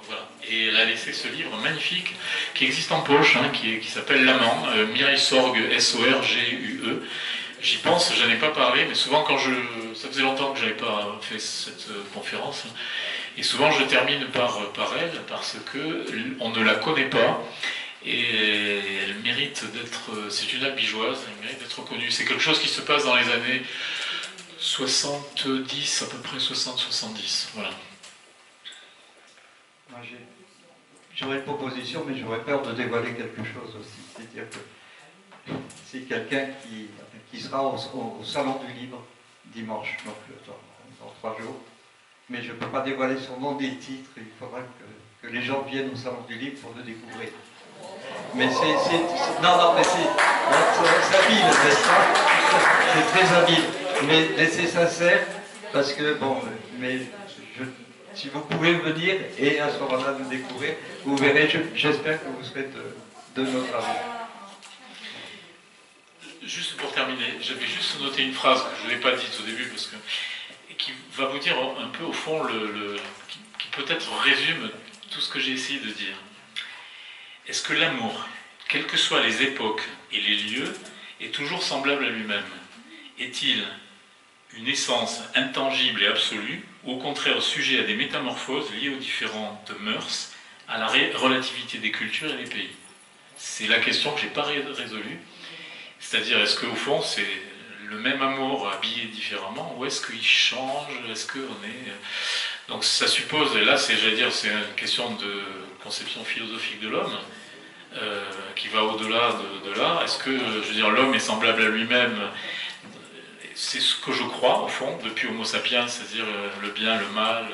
Voilà. Et elle a laissé ce livre magnifique qui existe en poche, hein, qui s'appelle L'Amant, Mireille Sorgue, S-O-R-G-U-E. J'y pense, je n'en ai pas parlé, mais souvent ça faisait longtemps que je n'avais pas fait cette conférence, et souvent je termine par elle, parce qu'on ne la connaît pas, et elle mérite d'être, c'est une albigeoise, elle mérite d'être connue. C'est quelque chose qui se passe dans les années 70, à peu près 60-70, voilà. J'aurais une proposition, mais j'aurais peur de dévoiler quelque chose aussi. C'est-à-dire que c'est quelqu'un qui sera au Salon du Livre dimanche, donc dans 3 jours. Mais je ne peux pas dévoiler son nom des titres. Il faudra que les gens viennent au Salon du Livre pour le découvrir. Mais mais c'est habile, n'est-ce pas? C'est très habile. Mais c'est sincère, parce que, bon, si vous pouvez venir et à ce moment-là nous découvrir, vous verrez, j'espère que vous serez de notre avis. Juste pour terminer, j'avais juste noté une phrase que je ne l'ai pas dite au début, et qui va vous dire un peu au fond, qui peut-être résume tout ce que j'ai essayé de dire. Est-ce que l'amour, quelles que soient les époques et les lieux, est toujours semblable à lui-même? Est-il une essence intangible et absolue, ou au contraire sujet à des métamorphoses liées aux différentes mœurs, à la relativité des cultures et des pays? C'est la question que je n'ai pas résolue. C'est-à-dire, est-ce qu'au fond, c'est le même amour habillé différemment, ou est-ce qu'il change? Est-ce qu'on est... Donc ça suppose, et là, j'allais dire, c'est une question de conception philosophique de l'homme, qui va au-delà de là. Est-ce que, je veux dire, l'homme est semblable à lui-même? C'est ce que je crois, au fond, depuis Homo sapiens, c'est-à-dire le bien, le mal,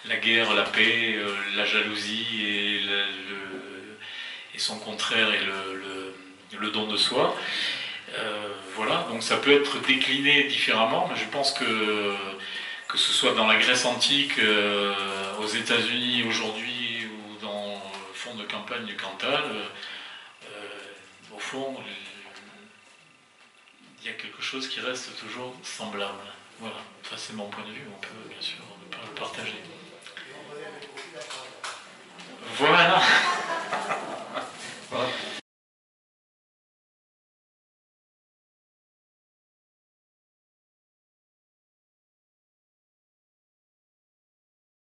la guerre, la paix, la jalousie et son contraire et le don de soi. Voilà, donc ça peut être décliné différemment, mais je pense que ce soit dans la Grèce antique, aux États-Unis aujourd'hui, ou dans le fond de campagne du Cantal, au fond, il y a quelque chose qui reste toujours semblable. Voilà, enfin, c'est mon point de vue, on peut bien sûr ne pas le partager.